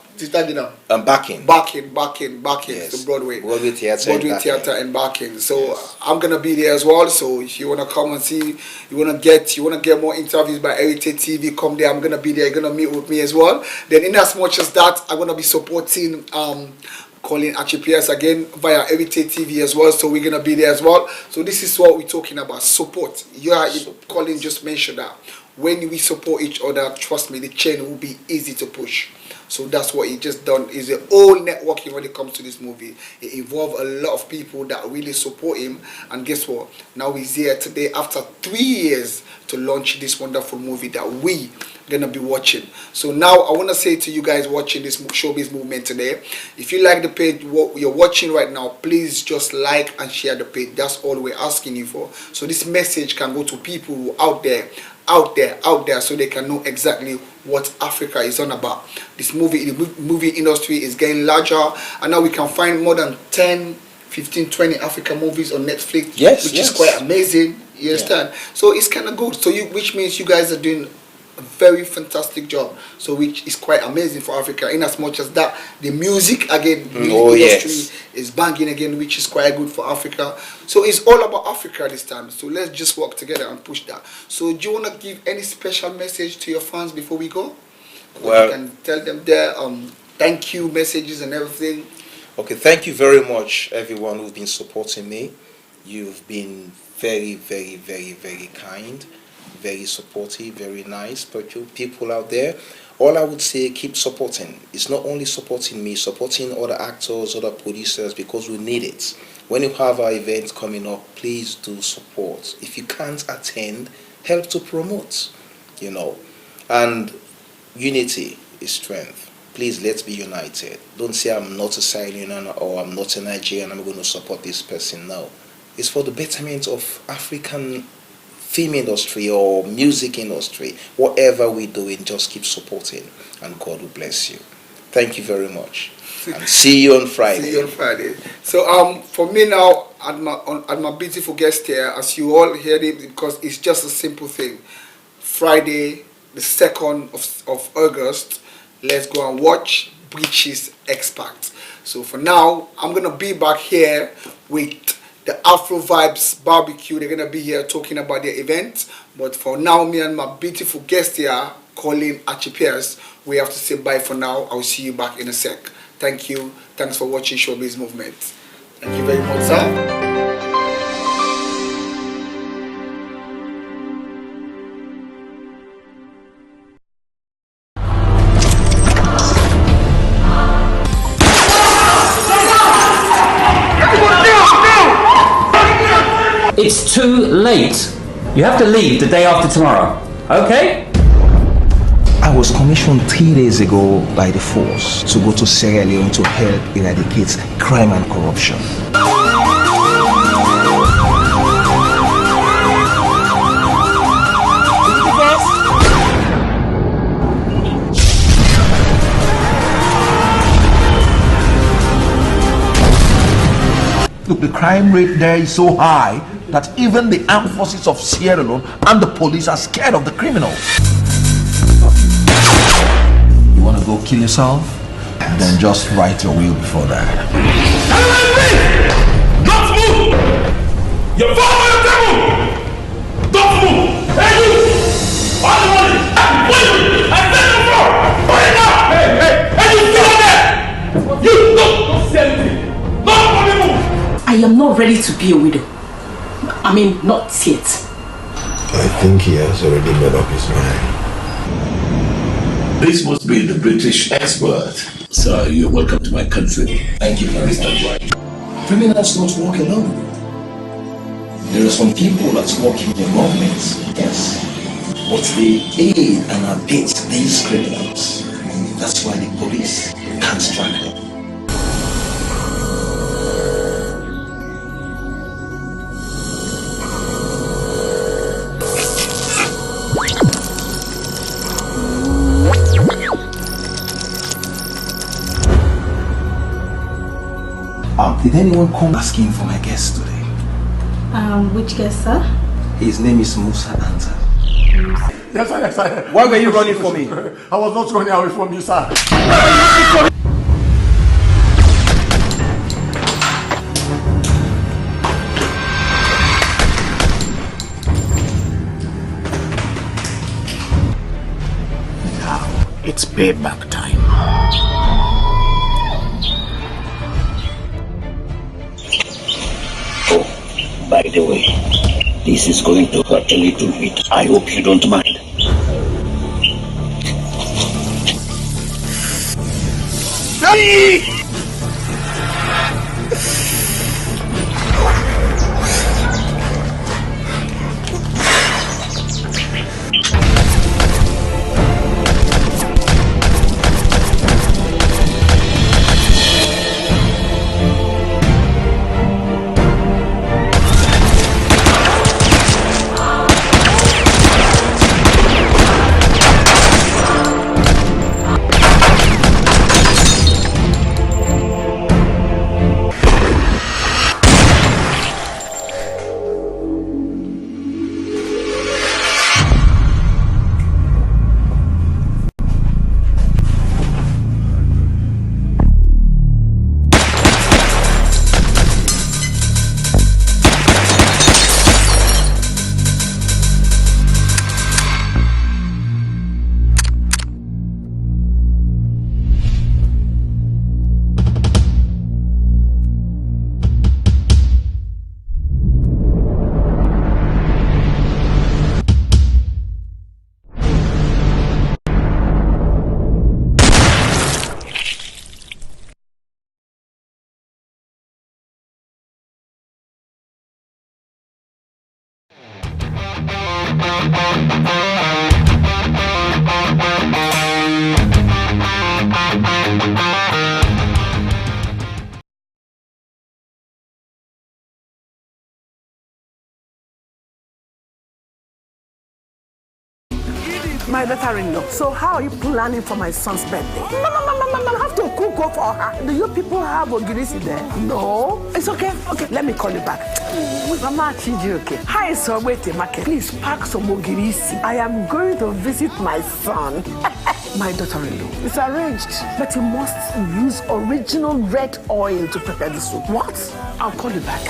Backing yes. to Broadway Theatre and Backing. So yes. I'm gonna be there as well. So if you wanna come and see, you wanna get more interviews by Heritage TV, come there. I'm gonna be there. You're gonna meet with me as well. Then in as much as that, I'm gonna be supporting Colin Archie-Pearce again via Heritage TV as well. So we're gonna be there as well. So this is what we're talking about: support. Colin just mentioned that. When we support each other, trust me, the chain will be easy to push. So that's what he just done. Is a whole networking when it comes to this movie. It involved a lot of people that really support him. And guess what? Now he's here today after 3 years to launch this wonderful movie that we gonna be watching. So now I want to say to you guys watching this ShowBiz movement today, if you like the page, what you're watching right now, please just like and share the page. That's all we're asking you for. So this message can go to people who out there, so they can know exactly what Africa is on about. The movie industry is getting larger, and now we can find more than 10, 15, 20 African movies on Netflix, which is quite amazing. You understand? Yeah. So it's kind of good. So which means you guys are doing a very fantastic job. So which is quite amazing for Africa. In as much as that, the music again, industry is banging again, which is quite good for Africa. So it's all about Africa this time. So let's just work together and push that. So do you want to give any special message to your fans before we go? Well, you can tell them their thank you messages and everything. Okay, thank you very much, everyone who's been supporting me. You've been very, very, very, very kind, very supportive, very nice people out there. all I would say, keep supporting. It's not only supporting me, supporting other actors, other producers, because we need it. When you have our events coming up, please do support. If you can't attend, help to promote, And unity is strength. Please, let's be united. Don't say I'm not a Sierra or I'm not a Nigerian, I'm going to support this person. No. It's for the betterment of African film industry or music industry. Whatever we're doing, just keep supporting, and God will bless you. Thank you very much. And see you on Friday. See you on Friday. So for me now, at my beautiful guest here, as you all heard it, because it's just a simple thing. Friday, the 2nd of August, let's go and watch Breach's Expat. So for now, I'm gonna be back here with the Afro Vibes Barbecue. They're gonna be here talking about their event. But for now, me and my beautiful guest here, calling Archie-Pearce, we have to say bye for now. I'll see you back in a sec. Thank you. Thanks for watching ShowBiz Movement. Thank you very much, sir. It's too late. You have to leave the day after tomorrow. Okay? I was commissioned 3 days ago by the force to go to Sierra Leone to help eradicate crime and corruption. Look, the crime rate there is so high that even the armed forces of Sierra Leone and the police are scared of the criminals. You want to go kill yourself? Then just write your will before that. Don't move! You're following the devil! Don't move! Hey, you! On the money! Wait! I said the floor! Put it down! Hey, you still there! You don't say anything! Don't move! I am not ready to be a widow. I mean, not yet. I think he has already made up his mind. This must be the British expert. Sir, you're welcome to my country. Thank you very much. Criminals don't walk alone. There are some people that work in the government, yes, but they aid and abet these criminals. That's why the police can't track them. Did anyone come asking for my guest today? Which guest, sir? His name is Musa Anta. Yes, sir, yes, sir. Why were you running for me? I was not running away from you, sir. Now, it's payback time. By the way, this is going to hurt a little bit. I hope you don't mind. My daughter-in-law. So how are you planning for my son's birthday? No, I have to cook for her. Do you people have ogirisi there? No. It's okay. Okay, let me call you back. Mama Chiji, okay. Hi, so wait a market. Please pack some ogirisi. I am going to visit my son. My daughter-in-law. It's arranged. But you must use original red oil to prepare the soup. What? I'll call you back.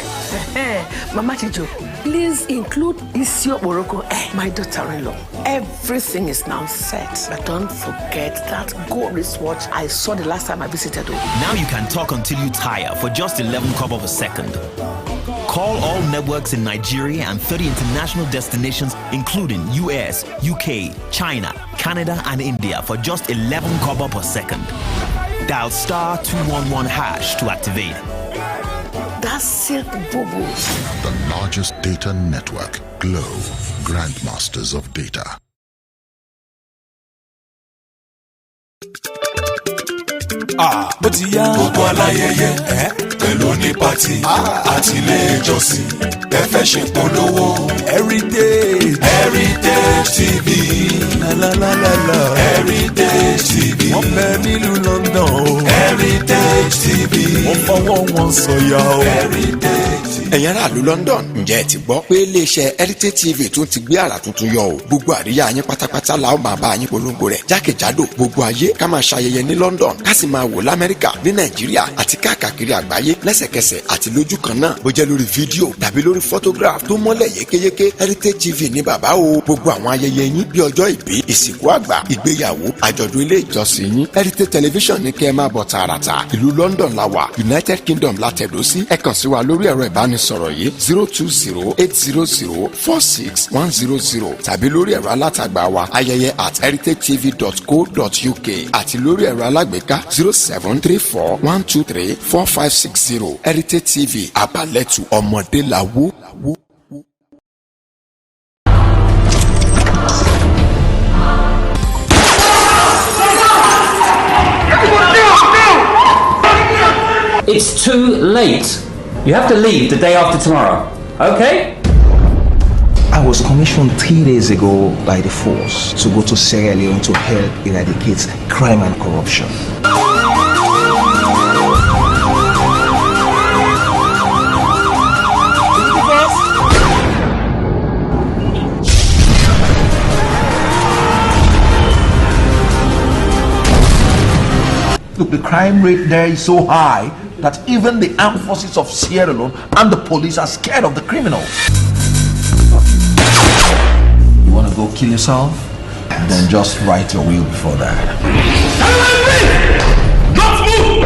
Mama Chijo, please include Isio Morocco, my daughter-in-law. Everything is now set. But don't forget that gold wristwatch I saw the last time I visited you. Now you can talk until you tire for just 11 kobo a second. Call all networks in Nigeria and 30 international destinations, including US, UK, China, Canada, and India for just 11 kobo per second. Dial *211# to activate. That's it, Bubu. The largest data network, Glow, grandmasters of data. Bó ti yá gbogbo aláyẹyẹ pẹ̀lú ní pàtì àti ilé ìjọsìn ẹ fẹ́ ṣe polówó Heritage TV Heritage TV wọ́n bẹ nílùú London o Heritage TV wọ́n fọwọ́ wọn sọ̀yà o Heritage TV. Ẹ̀yin aráàlú London ǹjẹ́ ẹ ti gbọ́ pé iléeṣẹ́ Heritage TV tún ti gbé àrà tuntun yọ o gbogbo àríyá yín pátápátá la ó máa bá yín polongo rẹ̀ jákèjádò gbogbo ayé ká máa ṣayẹyẹ ní London ká sì máa wò l'Amẹ́ríkà ní Nàìjíríà àti káàkiri àgbáyé lẹ́sẹ̀kẹsẹ̀ àti lójú kan náà bó jẹ́ lórí fídíò tàbí lórí photograph tó mọ́lẹ̀ yékéyéké Heritage TV ní bàbá o gbogbo àwọn ayẹyẹ yín bí ọjọ́ ìbí ìsìnkú àgbà ìgbéyàwó àjọ̀dún ilé ìjọsìn yín Heritage Television ní kẹ́ ẹ máa bọ̀ tààràtà ìlú London la wà United Kingdom la tẹ̀dó sí ẹ kàn sí wa lórí ẹ̀rọ ìbánisọ̀rọ̀ yìí 020-800-46100 tàbí lórí ẹ̀rọ alátagbà wa ayẹyẹ @heritagetv.co.uk àti lórí ẹ̀rọ alágbèéká 0734-123-4560 Heritage TV àbálẹ̀tù ọmọdé la wó. It's too late. You have to leave the day after tomorrow. Okay? I was commissioned 3 days ago by the force to go to Sierra Leone to help eradicate crime and corruption. Look, the crime rate there is so high that even the armed forces of Sierra Leone and the police are scared of the criminals. You want to go kill yourself? Then just write your will before that. Don't move!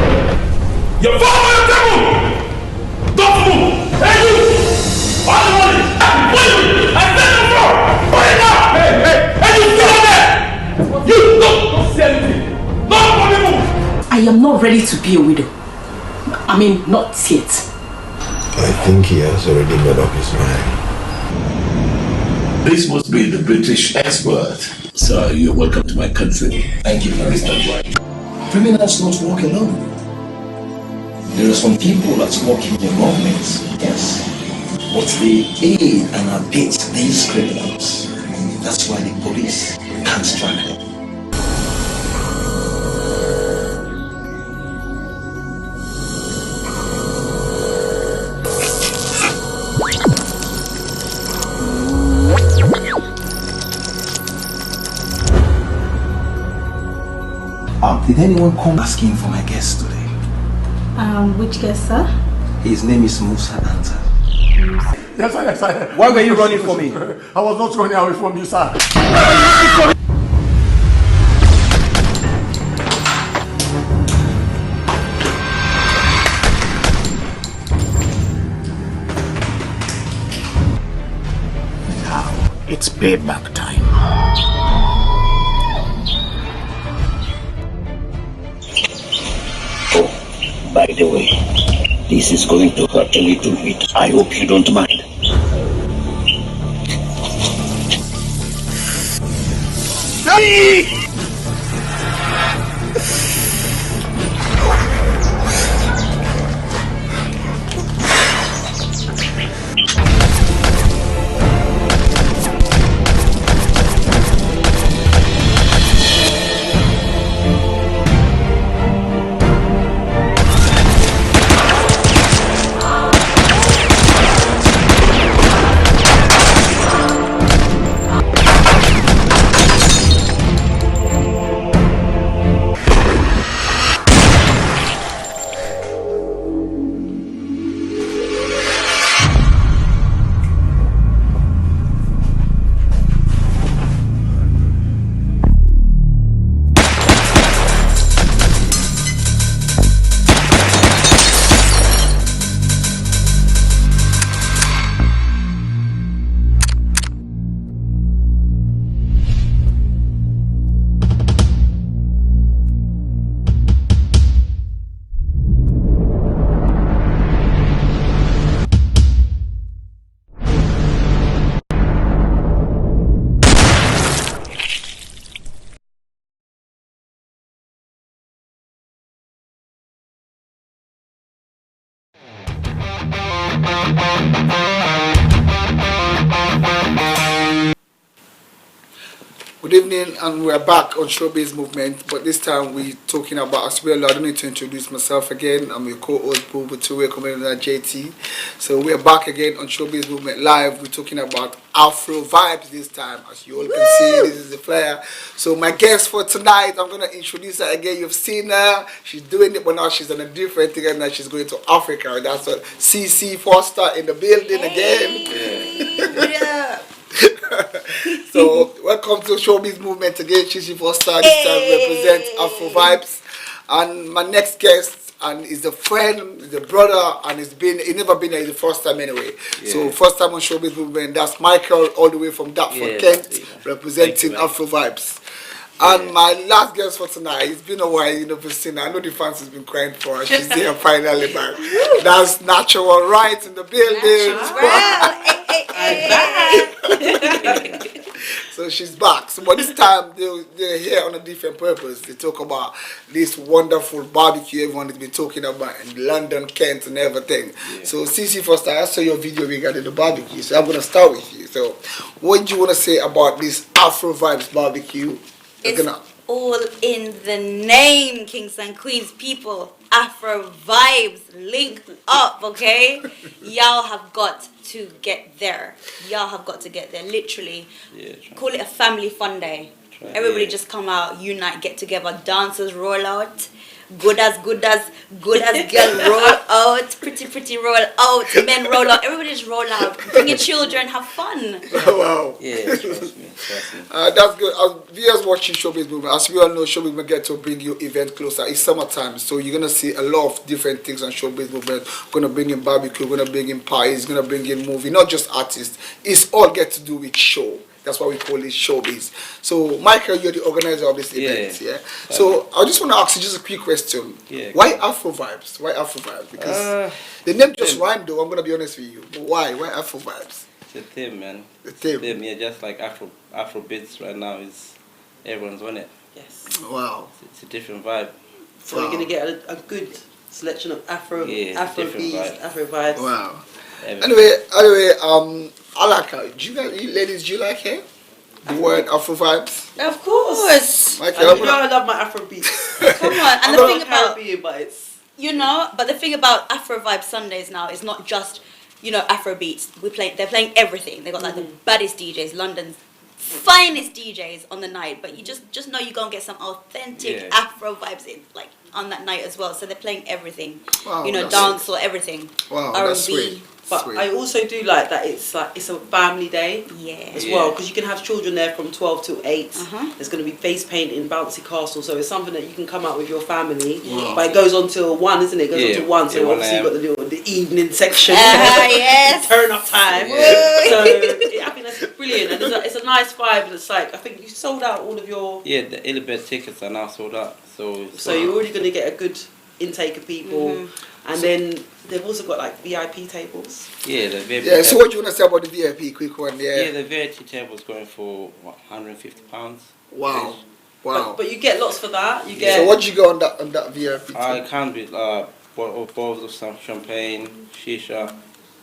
You're following the devil! Don't move! Hey, you! On the money! I said the floor! Put it down! Hey, you still there! You don't say anything! Nobody move! I am not ready to be a widow. I mean, not yet. I think he has already made up his mind. This must be the British expert. Sir, you're welcome to my country. Thank you very much. Criminals don't walk alone. There are some people that work in the government, yes, but they aid and abet these criminals. That's why the police can't track them. Did anyone come asking for my guest today? Which guest, sir? His name is Musa Anta. Yes, sir. Why were you running for me? I was not running away from you, sir. Now, it's payback time. By the way, this is going to hurt a little bit. I hope you don't mind. Good evening, and we're back on ShowBiz Movement, but this time we're talking about, as well, I don't need to introduce myself again. I'm your co-host, Buba, to commander JT. So we're back again on ShowBiz Movement Live. We're talking about Afro vibes this time. As you all can see, this is the flyer. So my guest for tonight, I'm going to introduce her again. You've seen her. She's doing it, but now she's on a different thing, and now she's going to Africa. That's what CC Foster in the building again. Yeah. So welcome to ShowBiz Movement again. Shishi Foster this time represents Afro Vibes, and my next guest and is a friend, is a brother, and he's never been here the first time anyway. Yeah. So first time on ShowBiz Movement. That's Michael, all the way from Dartford, Kent, representing Afro Vibes. And my last guest for tonight, it's been a while, you know, seen. I know the fans has been crying for her. She's here finally back. That's Natural Right in the building. So she's back. So but this time they're here on a different purpose. They talk about this wonderful barbecue everyone has been talking about in London, Kent, and everything. Yeah. So CC Foster, I saw your video regarding the barbecue. So I'm gonna start with you. So what do you want to say about this Afro Vibes barbecue? It's all in the name, kings and queens, people. Afro Vibes, link up, okay? Y'all have got to get there. Y'all have got to get there, literally. Call it a family fun day. Everybody just come out, unite, get together, dancers roll out. Good as girl roll out, pretty roll out, men roll out, everybody just roll out. Bring your children, have fun. Wow. Yeah, trust me. That's good. Viewers watching ShowBiz Movement, as we all know, ShowBiz Movement get to bring you event closer. It's summertime, so you're gonna see a lot of different things on ShowBiz Movement. We're gonna bring in barbecue, we're gonna bring in parties, we're gonna bring in movie, not just artists. It's all get to do with show. That's why we call it ShowBiz. So, Michael, you're the organizer of this event, yeah? So, I just want to ask you just a quick question. Why Afro Vibes? Why Afro Vibes? Because the name just rhymed, though, I'm going to be honest with you. But why? Why Afro Vibes? It's a theme, man. The theme? Yeah, just like Afro beats right now is everyone's on it. Yes. Wow. It's a different vibe. So you're going to get a good selection of Afro beats, Afro vibes. Wow. Anyway, I like her. Do you ladies, do you like her? The word Afro Vibes? Of course. Michael, I love my Afro beats. Come on. And the thing about, but it's, but the thing about Afro Vibe Sundays now is not just, Afro beats. They're playing everything. They got like the baddest DJs, London's finest DJs on the night, but you just know you're gonna get some authentic Afro vibes in, like on that night as well. So they're playing everything, wow, dance or everything. Wow, R&B. that's sweet. But I also do like that it's a family day as well, because you can have children there from 12 till 8. There's going to be face painting, bouncy castle, so it's something that you can come out with your family. But it goes on till 1, isn't it? It goes on till 1, so obviously you've got the evening section. Yes. Turn up time. So I think that's brilliant, and it's a nice vibe. It's like, I think you sold out all of your... Yeah, the early bird tickets are now sold out. So you're already going to get a good intake of people. And then they've also got like VIP tables. Yeah, the VIP. Yeah. So what do you want to say about the VIP? Quick one. Yeah. Yeah, the VIP table is going for £150. Wow. Wow. But you get lots for that. You get. So what do you go on that VIP? I can be bottles of some champagne, shisha,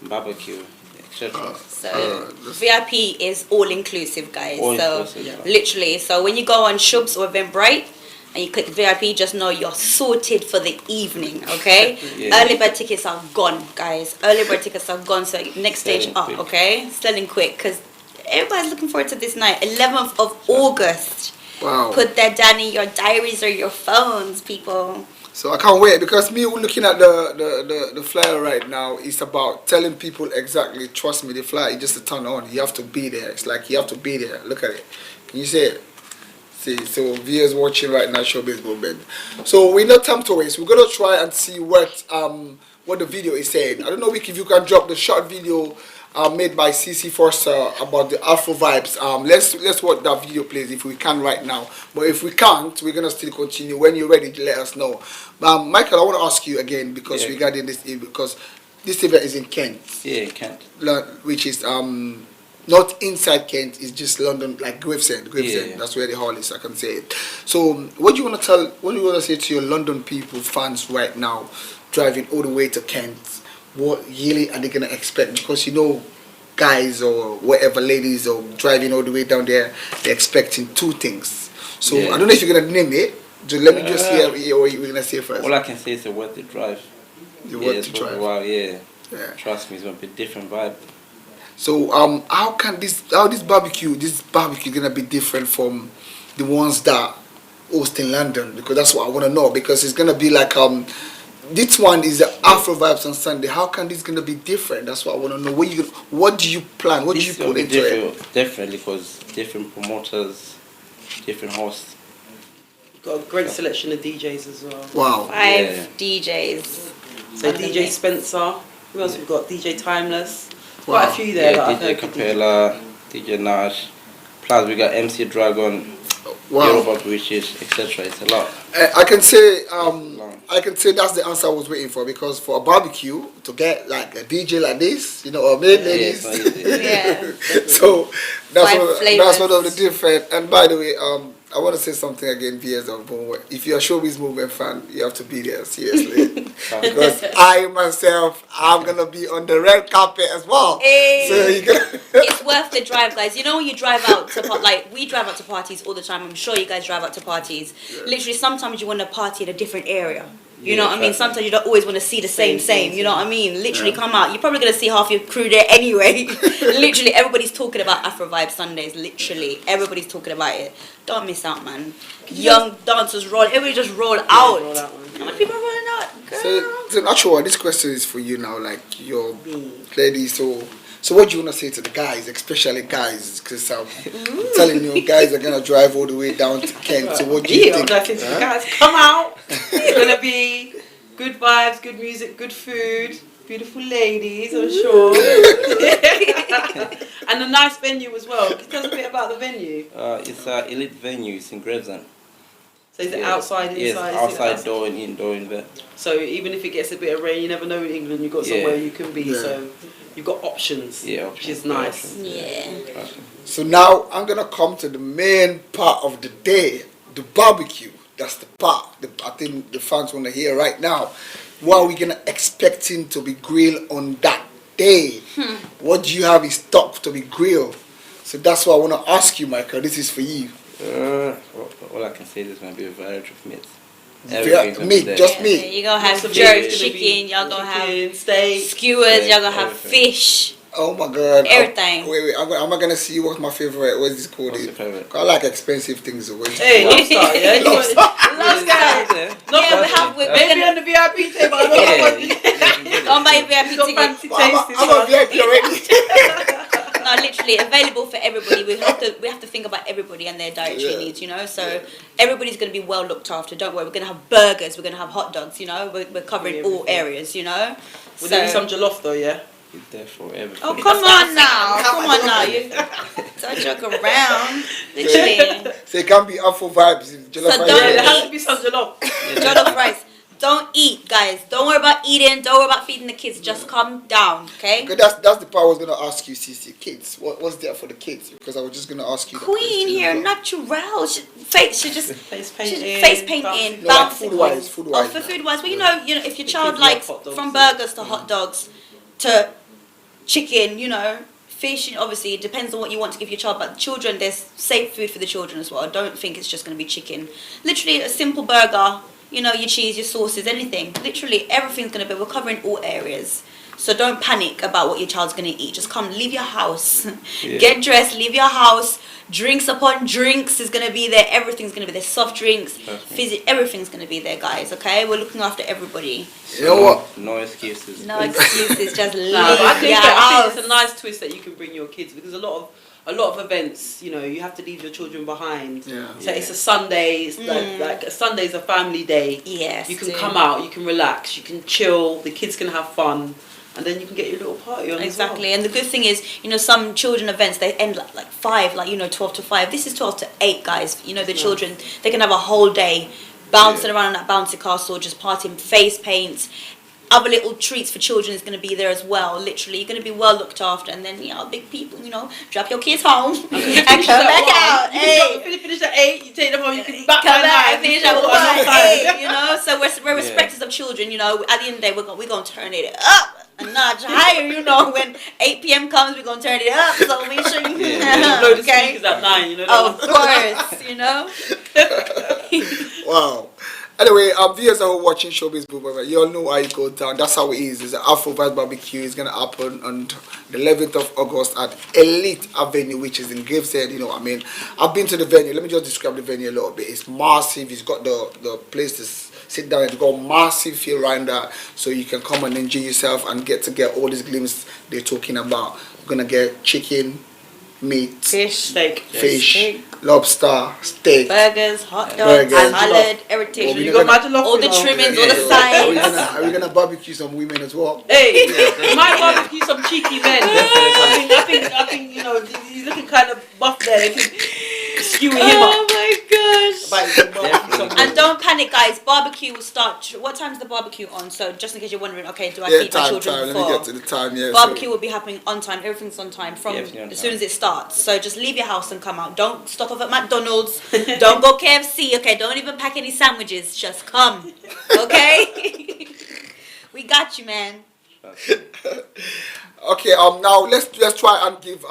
barbecue, etc. So VIP is all inclusive, guys. All so inclusive, yeah. literally, so when you go on ShowBiz or Eventbrite and you click VIP, just know you're sorted for the evening. Okay. Yeah. Early bird tickets are gone, guys. Early bird tickets are gone. So next stage Selling up. quick. Okay, selling quick because everybody's looking forward to this night, 11th of August. Wow. Put that down in your diaries or your phones, people. So I can't wait because me looking at the flyer right now, it's about telling people exactly, trust me, the flyer is just a turn on. You have to be there. It's like you have to be there. Look at it. Can you see it? See, so viewers watching right now, ShowBiz Movement. So we no time to waste. We're gonna try and see what the video is saying. I don't know if you can drop the short video made by CC Forster about the Afro vibes. Let's watch that video, please, if we can right now. But if we can't, we're gonna still continue. When you're ready, let us know. Michael, I want to ask you again because regarding this, because this event is in Kent. Yeah, Kent. Which is not inside Kent. It's just London, like Gravesend. Yeah. That's where the hall is. I can say it. So, what do you want to tell? What do you want to say to your London people, fans right now, driving all the way to Kent? What really are they gonna expect? Because you know, guys or whatever, ladies or driving all the way down there, they're expecting two things. So I don't know if you're gonna name it. Let me just hear what you're gonna say first. All I can say is worth the drive. Worth the drive. Wow, yeah. Trust me, it's gonna be a different vibe. So how this barbecue gonna be different from the ones that host in London? Because that's what I wanna know. Because it's gonna be like this one is the Afro vibes on Sunday. How can this gonna be different? That's what I want to know. What do you plan? What do you put into it? Definitely, because different promoters, different hosts. Got a great selection of DJs as well. Wow. 5 DJs. So DJ Spencer. Who else we've got? DJ Timeless. Quite a few there. Yeah, DJ Capella, DJ Nash. Plus we got MC Dragon. Wow. Yoruba British, etc. It's a lot. I can say that's the answer I was waiting for, because for a barbecue to get like a DJ like this, you know, or ladies. So that's one of the different. And by the way, I want to say something again, VS of Boom. If you're a ShowBiz Movement fan, you have to be there, seriously. Because I myself, I'm gonna be on the red carpet as well. Hey. So you It's worth the drive, guys. You know when you drive out to we drive out to parties all the time. I'm sure you guys drive out to parties. Literally, sometimes you want to party in a different area. You know what I mean? Sometimes you don't always want to see the same. You know what I mean? Literally, come out. You're probably going to see half your crew there anyway. Literally, everybody's talking about Afro Vibe Sundays. Literally, everybody's talking about it. Don't miss out, man. Young dancers roll. Everybody just roll out. How many people are rolling out? Girl. So actually, this question is for you now, like your lady. So what do you want to say to the guys, especially guys? Because I'm telling you, guys are going to drive all the way down to Kent. So what do you think? I'm to the guys, come out. It's going to be good vibes, good music, good food, beautiful ladies, I'm sure. And a nice venue as well. Can you tell us a bit about the venue? It's an elite venue. It's in Gravesend. So is it outside, Yes, inside? outside door and indoor in there. So even if it gets a bit of rain, you never know in England, you've got somewhere you can be. So you've got options, which is nice. Yeah. So now I'm going to come to the main part of the day, the barbecue. That's the part I think the fans want to hear right now. What are we going to expecting to be grilled on that day? What do you have in stock to be grilled? So that's what I want to ask you, Michael. This is for you. All I can say is going to be a variety of meat. Meat, just meat. You're going to have jerk chicken, y'all going to have steak, skewers, y'all going to have fish. Oh my God. Everything. Wait, am I going to see what's my favorite? What's this called? What's your favorite? I like expensive things. Hey, lobster, yeah? Lobster. Maybe on the VIP table. Don't buy VIP tickets. I'm a VIP already. No, literally available for everybody. We have to think about everybody and their dietary needs, you know. So everybody's going to be well looked after. Don't worry. We're going to have burgers. We're going to have hot dogs. You know, we're covering all areas. You know. Will there be some jollof though? Yeah. It's there for everything. Oh come on now! You don't joke around. Literally. So it can't be Afro vibes. So there has to be some jollof. Jollof rice. Don't eat, guys. Don't worry about eating. Don't worry about feeding the kids. Just calm down, okay? Okay, that's the part I was gonna ask you, Cece. Kids, what's there for the kids? Because I was just gonna ask you. Queen here, natural. She just face painting, bouncy. Like food wise. Oh, for food wise, well, you know, if your child likes from burgers to hot dogs to chicken, you know, fish. Obviously, it depends on what you want to give your child. But children, there's safe food for the children as well. I don't think it's just going to be chicken. Literally, a simple burger. You know, your cheese, your sauces, anything. Literally, everything's going to be. We're covering all areas. So don't panic about what your child's going to eat. Just come, leave your house, get dressed, leave your house. Drinks upon drinks is going to be there. Everything's going to be there. Soft drinks, everything's going to be there, guys. Okay, we're looking after everybody. You know what? No excuses. No excuses. Just leave I think your house. it's a nice twist that you can bring your kids, because a lot of events, you know, you have to leave your children behind. So it's a Sunday. It's like a Sunday's a family day. Yes. You can come out. You can relax. You can chill. The kids can have fun. And then you can get your little party on. Exactly. And the good thing is, you know, some children events, they end like 5, like, you know, 12 to 5. This is 12 to 8, guys. You know, the children, they can have a whole day bouncing around on that bouncy castle, just partying, face paints. Other little treats for children is going to be there as well. Literally, you're going to be well looked after. And then, you know, big people, you know, drop your kids home and come back out. Finish at 8, you take them home, you can back come back and and finish at 1, 8, you know. So we're respecters of children, you know. At the end of the day, we're going to turn it up. A notch higher, you know. When 8 p.m. comes, we're gonna turn it up. So make sure you blow the speakers at 9, you know. Of course, you know. Wow. Anyway, viewers that are watching ShowBiz Buba, you all know how it goes down. That's how it is. It's an Afro Vibes Barbecue. It's gonna happen on the 11th of August at Elite Avenue, which is in Gravesend. You know, I mean, I've been to the venue. Let me just describe the venue a little bit. It's massive. It's got the place to sit down. It's got massive feel around that, so you can come and enjoy yourself and get all these glimpses they're talking about. We're gonna get chicken, meat, fish, lobster, steak, burgers, hot dogs, salad, everything. You got all the trimmings, all the sides. Are we gonna barbecue some women as well? Hey, you might barbecue some cheeky men. I think you know, he's looking kind of buff there. They can skew him up. Oh my gosh! And don't panic, guys. Barbecue will start. What time is the barbecue on? So just in case you're wondering, okay, do I feed my children before? Let me get to the time. Barbecue will be happening on time. Everything's on time from as soon as it starts. So just leave your house and come out. Don't stop off at McDonald's. Don't go KFC. Okay, don't even pack any sandwiches. Just come. Okay. We got you, man. Okay. Now let's try and give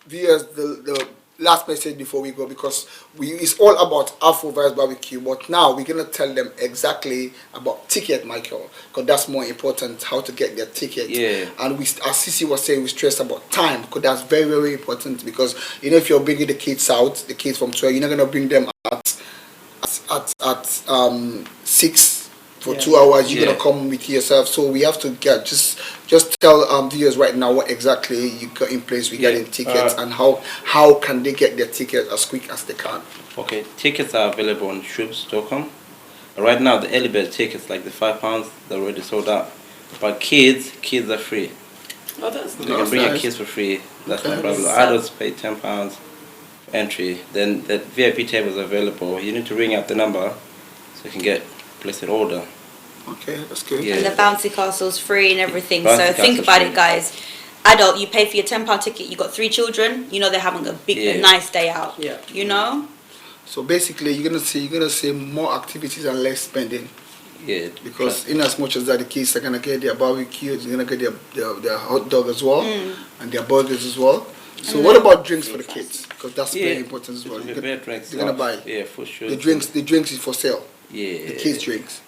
viewers the last message before we go, because it's all about Afro Vibes Barbecue, but now we're gonna tell them exactly about ticket, Michael, because that's more important, how to get their ticket. And we, as Sisi was saying, we stress about time, because that's very, very important, because you know, if you're bringing the kids out, the kids from 12, you're not gonna bring them at 6 for 2 hours. You're gonna come with yourself, so we have to get just tell viewers right now what exactly you got in place regarding tickets and how can they get their tickets as quick as they can. Okay, tickets are available on shoobs.com. Right now the early bird tickets, like the £5, they're already sold out. But kids are free. Oh, that's You can bring your kids for free. That's no problem. Adults pay £10 for entry. Then the VIP tables are available. You need to ring out the number so you can place an order. Okay, that's good. And the bouncy castle's free and everything. So think about it, guys. Adult, you pay for your £10 ticket. You got 3 children. You know they're having a nice day out. You know. So basically, you're gonna see more activities and less spending. Because in as much as that, the kids are gonna get their barbecue, they're gonna get their hot dog as well, and their burgers as well. So what about drinks for the kids? Because that's very important as well. They're gonna buy. For sure. The drinks is for sale. The kids' drinks.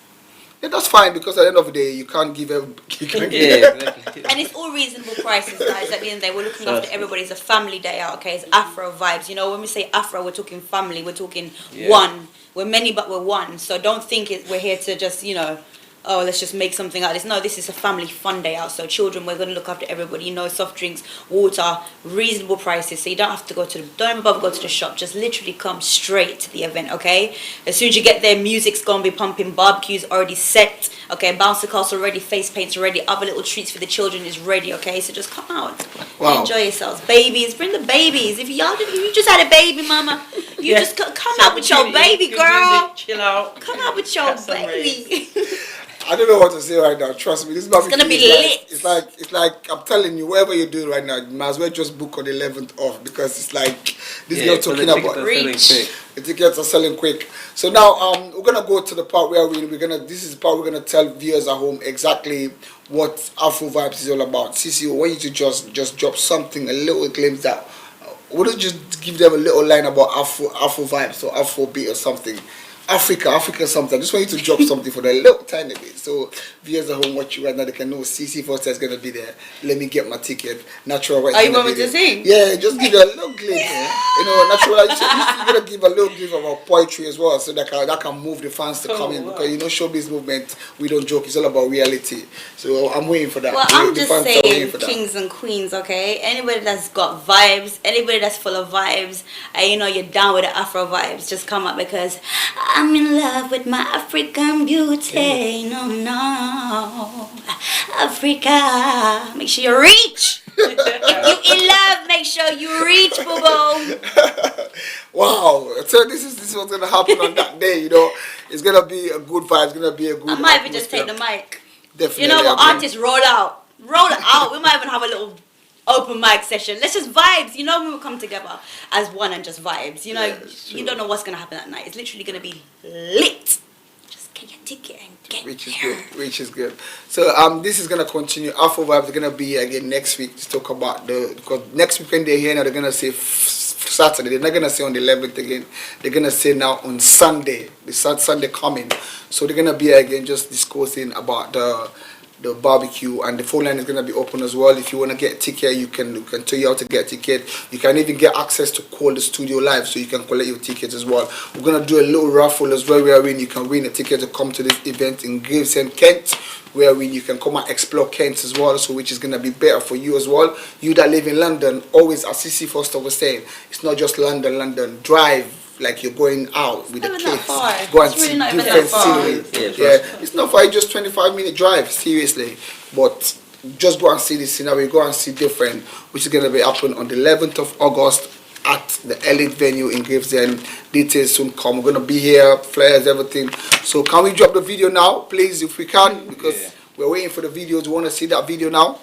Yeah, that's fine, because at the end of the day, you can't give exactly. And it's all reasonable prices, guys. At the end of the day, we're looking after everybody. It's a family day out, okay? It's Afro vibes. You know, when we say Afro, we're talking family. We're talking one. We're many, but we're one. So don't think we're here to just, you know, oh, let's just make something out of this. No, this is a family fun day out. So children, we're going to look after everybody. You know, soft drinks, water, reasonable prices. So you don't have to don't even bother go to the shop. Just literally come straight to the event, okay? As soon as you get there, music's going to be pumping. Barbecue's already set, okay? Bouncy castle ready, face paints ready. Other little treats for the children is ready, okay? So just come out. Enjoy yourselves. Babies, bring the babies. If you just had a baby, mama, you just come out with your baby, girl. Chill out. Come out with your baby. I don't know what to say right now. Trust me, this barbecue gonna be is lit. it's like I'm telling you, whatever you do right now, you might as well just book on the 11th off because it's like this girl talking about the tickets are selling quick. So now we're gonna go to the part where this is the part we're gonna tell viewers at home exactly what Afro Vibes is all about. Cece, I want you to just drop something, a little glimpse that. Would you just give them a little line about Afro Vibes or Afro beat or something? Africa something. I just want you to drop something for the little tiny bit. So viewers at home watch you right now, they can know CC Foster is gonna be there. Let me get my ticket. Natural White. Are you want me to sing? Yeah, just give you a little glimpse. You know, Natural White. You're gonna give a little glimpse of our poetry as well, so that can move the fans to come in because you know showbiz movement. We don't joke. It's all about reality. So I'm waiting for that. Well, I'm just saying, kings and queens. Okay, anybody that's got vibes, anybody that's full of vibes, and you know you're down with the Afro vibes, just come up because I'm in love with my African beauty. No, Africa. Make sure you reach. If you in love, make sure you reach, Buba. Wow. So this is what's gonna happen on that day. You know, it's gonna be a good vibe. It's gonna be a good. I might even just take the mic. Definitely. You know what, artists roll out. We might even have a little open mic session. Let's just vibes. You know, we will come together as one and just vibes. You know, you don't know what's gonna happen that night. It's literally gonna be lit. Just get your ticket and get Which is good. So this is gonna continue. Afro Vibes are gonna be again next week to talk about because next week when they're here now they're gonna say Saturday. They're not gonna say on the 11th again. They're gonna say now on Sunday. The Sunday coming. So they're gonna be again just discussing about the barbecue, and the phone line is going to be open as well. If you want to get a ticket, you can tell you how to get a ticket. You can even get access to call the studio live, so you can collect your tickets as well. We're going to do a little raffle as well, wherein you can win a ticket to come to this event in Gravesend, Kent, wherein you can come and explore Kent as well, so which is going to be better for you as well. You that live in London, always, as CC Foster was saying, it's not just London. Drive like you're going out with the kids. Go and see different scenery. Yeah, it's not far, just 25-minute drive, seriously. But just go and see the scenery, go and see different, which is going to be happening on the 11th of August at the Elite venue in Gravesend. Details soon come. We're going to be here, flyers, everything. So can we drop the video now, please, if we can? Because we're waiting for the videos. We want to see that video now.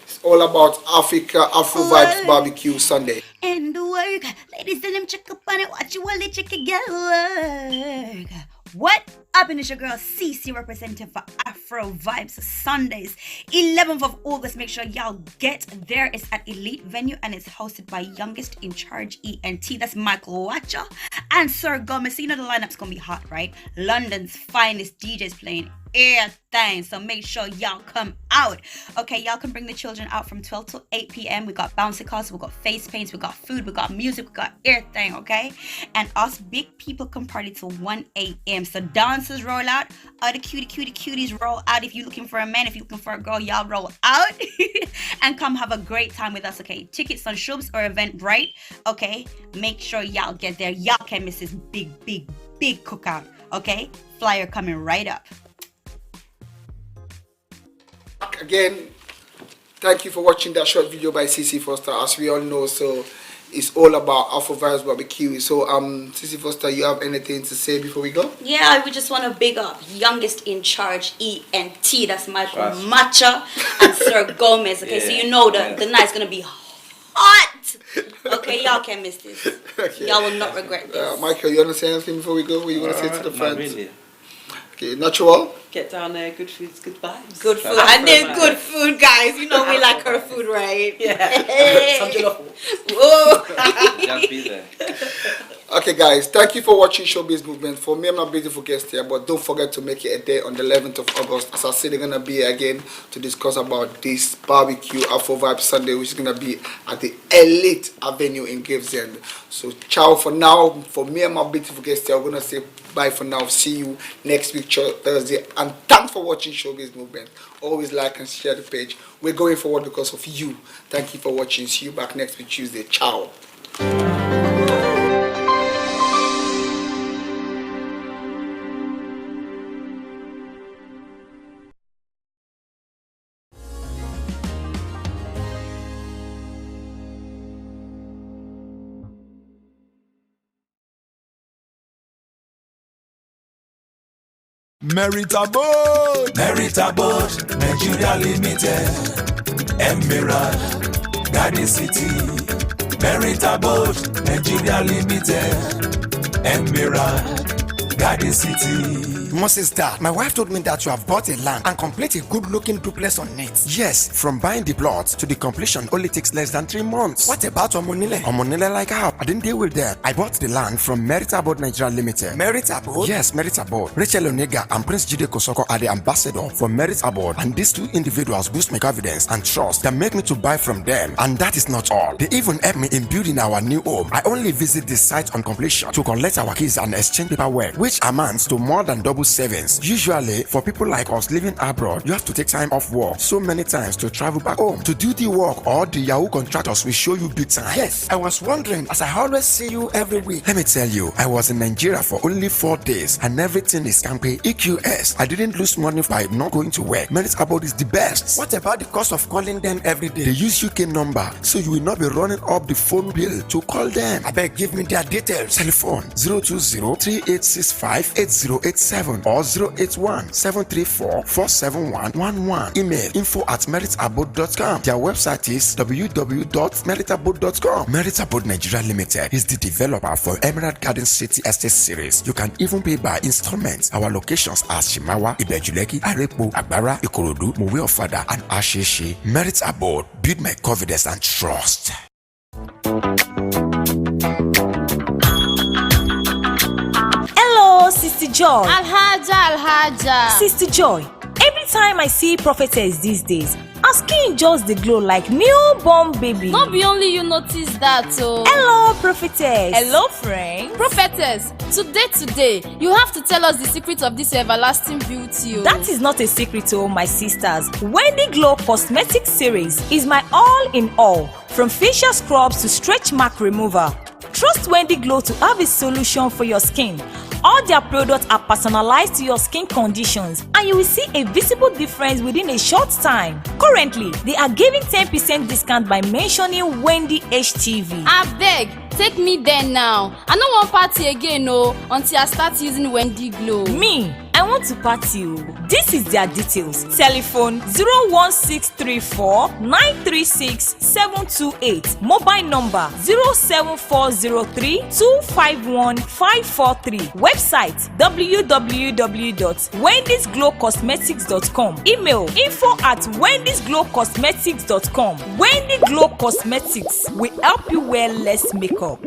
It's all about Africa, Afro Vibes Barbecue Sunday. And the work, ladies and them check up on it, watch you while they check it work. What up, and it's your girl CC representing for Afro Vibes Sundays, 11th of August. Make sure y'all get there. It's at Elite Venue and it's hosted by Youngest in Charge ENT. That's Michael Watcher and Sir Gomez. So you know the lineup's gonna be hot, right? London's finest DJs playing everything, so make sure y'all come out. Okay, y'all can bring the children out from 12 to 8 p.m. We got bouncy castles, we got face paints, we got food, we got music, we got everything. Okay, and us big people can party till 1 a.m. so dancers roll out, other cuties roll out. If you're looking for a man, if you're looking for a girl, y'all roll out and come have a great time with us. Okay, tickets on ShowBiz or Eventbrite. Okay, make sure y'all get there. Y'all can't miss this big cookout. Okay, flyer coming right up. Again, thank you for watching that short video by CC Foster. As we all know, so it's all about Afro Vibes Barbecue. So CC Foster, you have anything to say before we go? Yeah, we just want to big up Youngest in Charge ENT. That's Michael Matcha and Sir Gomez. Okay, so you know the night's gonna be hot. Okay, y'all can't miss this. Okay. Y'all will not regret this. Michael, you want to say anything before we go? What you want to say to the fans? Really. Okay, Natural. Get down there, good food's good vibes. Good food. And then good food, guys. You know we like our food, right? Yeah. Some jollof. Whoa. Just be there. Okay, guys, thank you for watching Showbiz Movement. For me, I'm not beautiful guest here, but don't forget to make it a day on the 11th of August. As I said, they're going to be here again to discuss about this barbecue Afro Vibe Sunday, which is going to be at the Elite Avenue in Gravesend. So, ciao for now. For me and my beautiful guest here, I'm going to say bye for now. See you next week, Thursday. And thanks for watching Showbiz Movement. Always like and share the page. We're going forward because of you. Thank you for watching. See you back next week, Tuesday. Ciao. Meritabod, Nigeria Limited, Emerald, Garden City. Meritabod, Nigeria Limited, Emerald, Garden City. Moses, Dad, my wife told me that you have bought a land and complete a good-looking duplex on it. Yes, from buying the plot to the completion only takes less than 3 months. What about Omonile? Omonile like how? I didn't deal with that. I bought the land from Meritabod Nigeria Limited. Meritabod? Yes, Meritabod. Rachel Onega and Prince Jide Kosoko are the ambassador for Meritabod, and these two individuals boost my confidence and trust that make me to buy from them. And that is not all. They even help me in building our new home. I only visit the site on completion to collect our keys and exchange paperwork, which amounts to more than double savings. Usually, for people like us living abroad, you have to take time off work so many times to travel back home to do the work, or the Yahoo contractors will show you big time. Yes, I was wondering, as I always see you every week. Let me tell you, I was in Nigeria for only 4 days and everything is campaign EQS. I didn't lose money by not going to work. Meritabod is the best. What about the cost of calling them every day? They use UK number, so you will not be running up the phone bill to call them. I beg, give me their details. Telephone 020-3865-8087 or 081-734-47111. Email info@meritabod.com. Their website is www.meritabod.com. Meritabod Nigeria Limited is the developer for Emerald Garden City Estate Series. You can even pay by installments. Our locations are Shimawa, Ibejuleki, Arepo, Agbara, Ikorodu, Mowe Ofada, and Asheshe. Meritabod, build my confidence and trust. Sister Joy. Alhaja. Sister Joy, every time I see prophetess these days, her skin just dey glow like newborn baby. No be only you notice that oh. Hello, prophetess. Hello, friend. Prophetess, today, you have to tell us the secret of this everlasting beauty oh. That is not a secret oh, my sisters. Wendy Glow Cosmetic Series is my all in all. From facial scrubs to stretch mark remover. Trust Wendy Glow to have a solution for your skin. All their products are personalized to your skin conditions, and you will see a visible difference within a short time. Currently, they are giving 10% discount by mentioning Wendy HTV. Abeg, take me there now. I no wan party again oh, until I start using Wendy Glow. Me, I want to party oh. This is their details. Telephone 01634-936-728. Mobile number 07403-251-543. Website www.wendysglowcosmetics.com. Email info@wendysglowcosmetics.com. Wendy Glow Cosmetics will help you wear less makeup.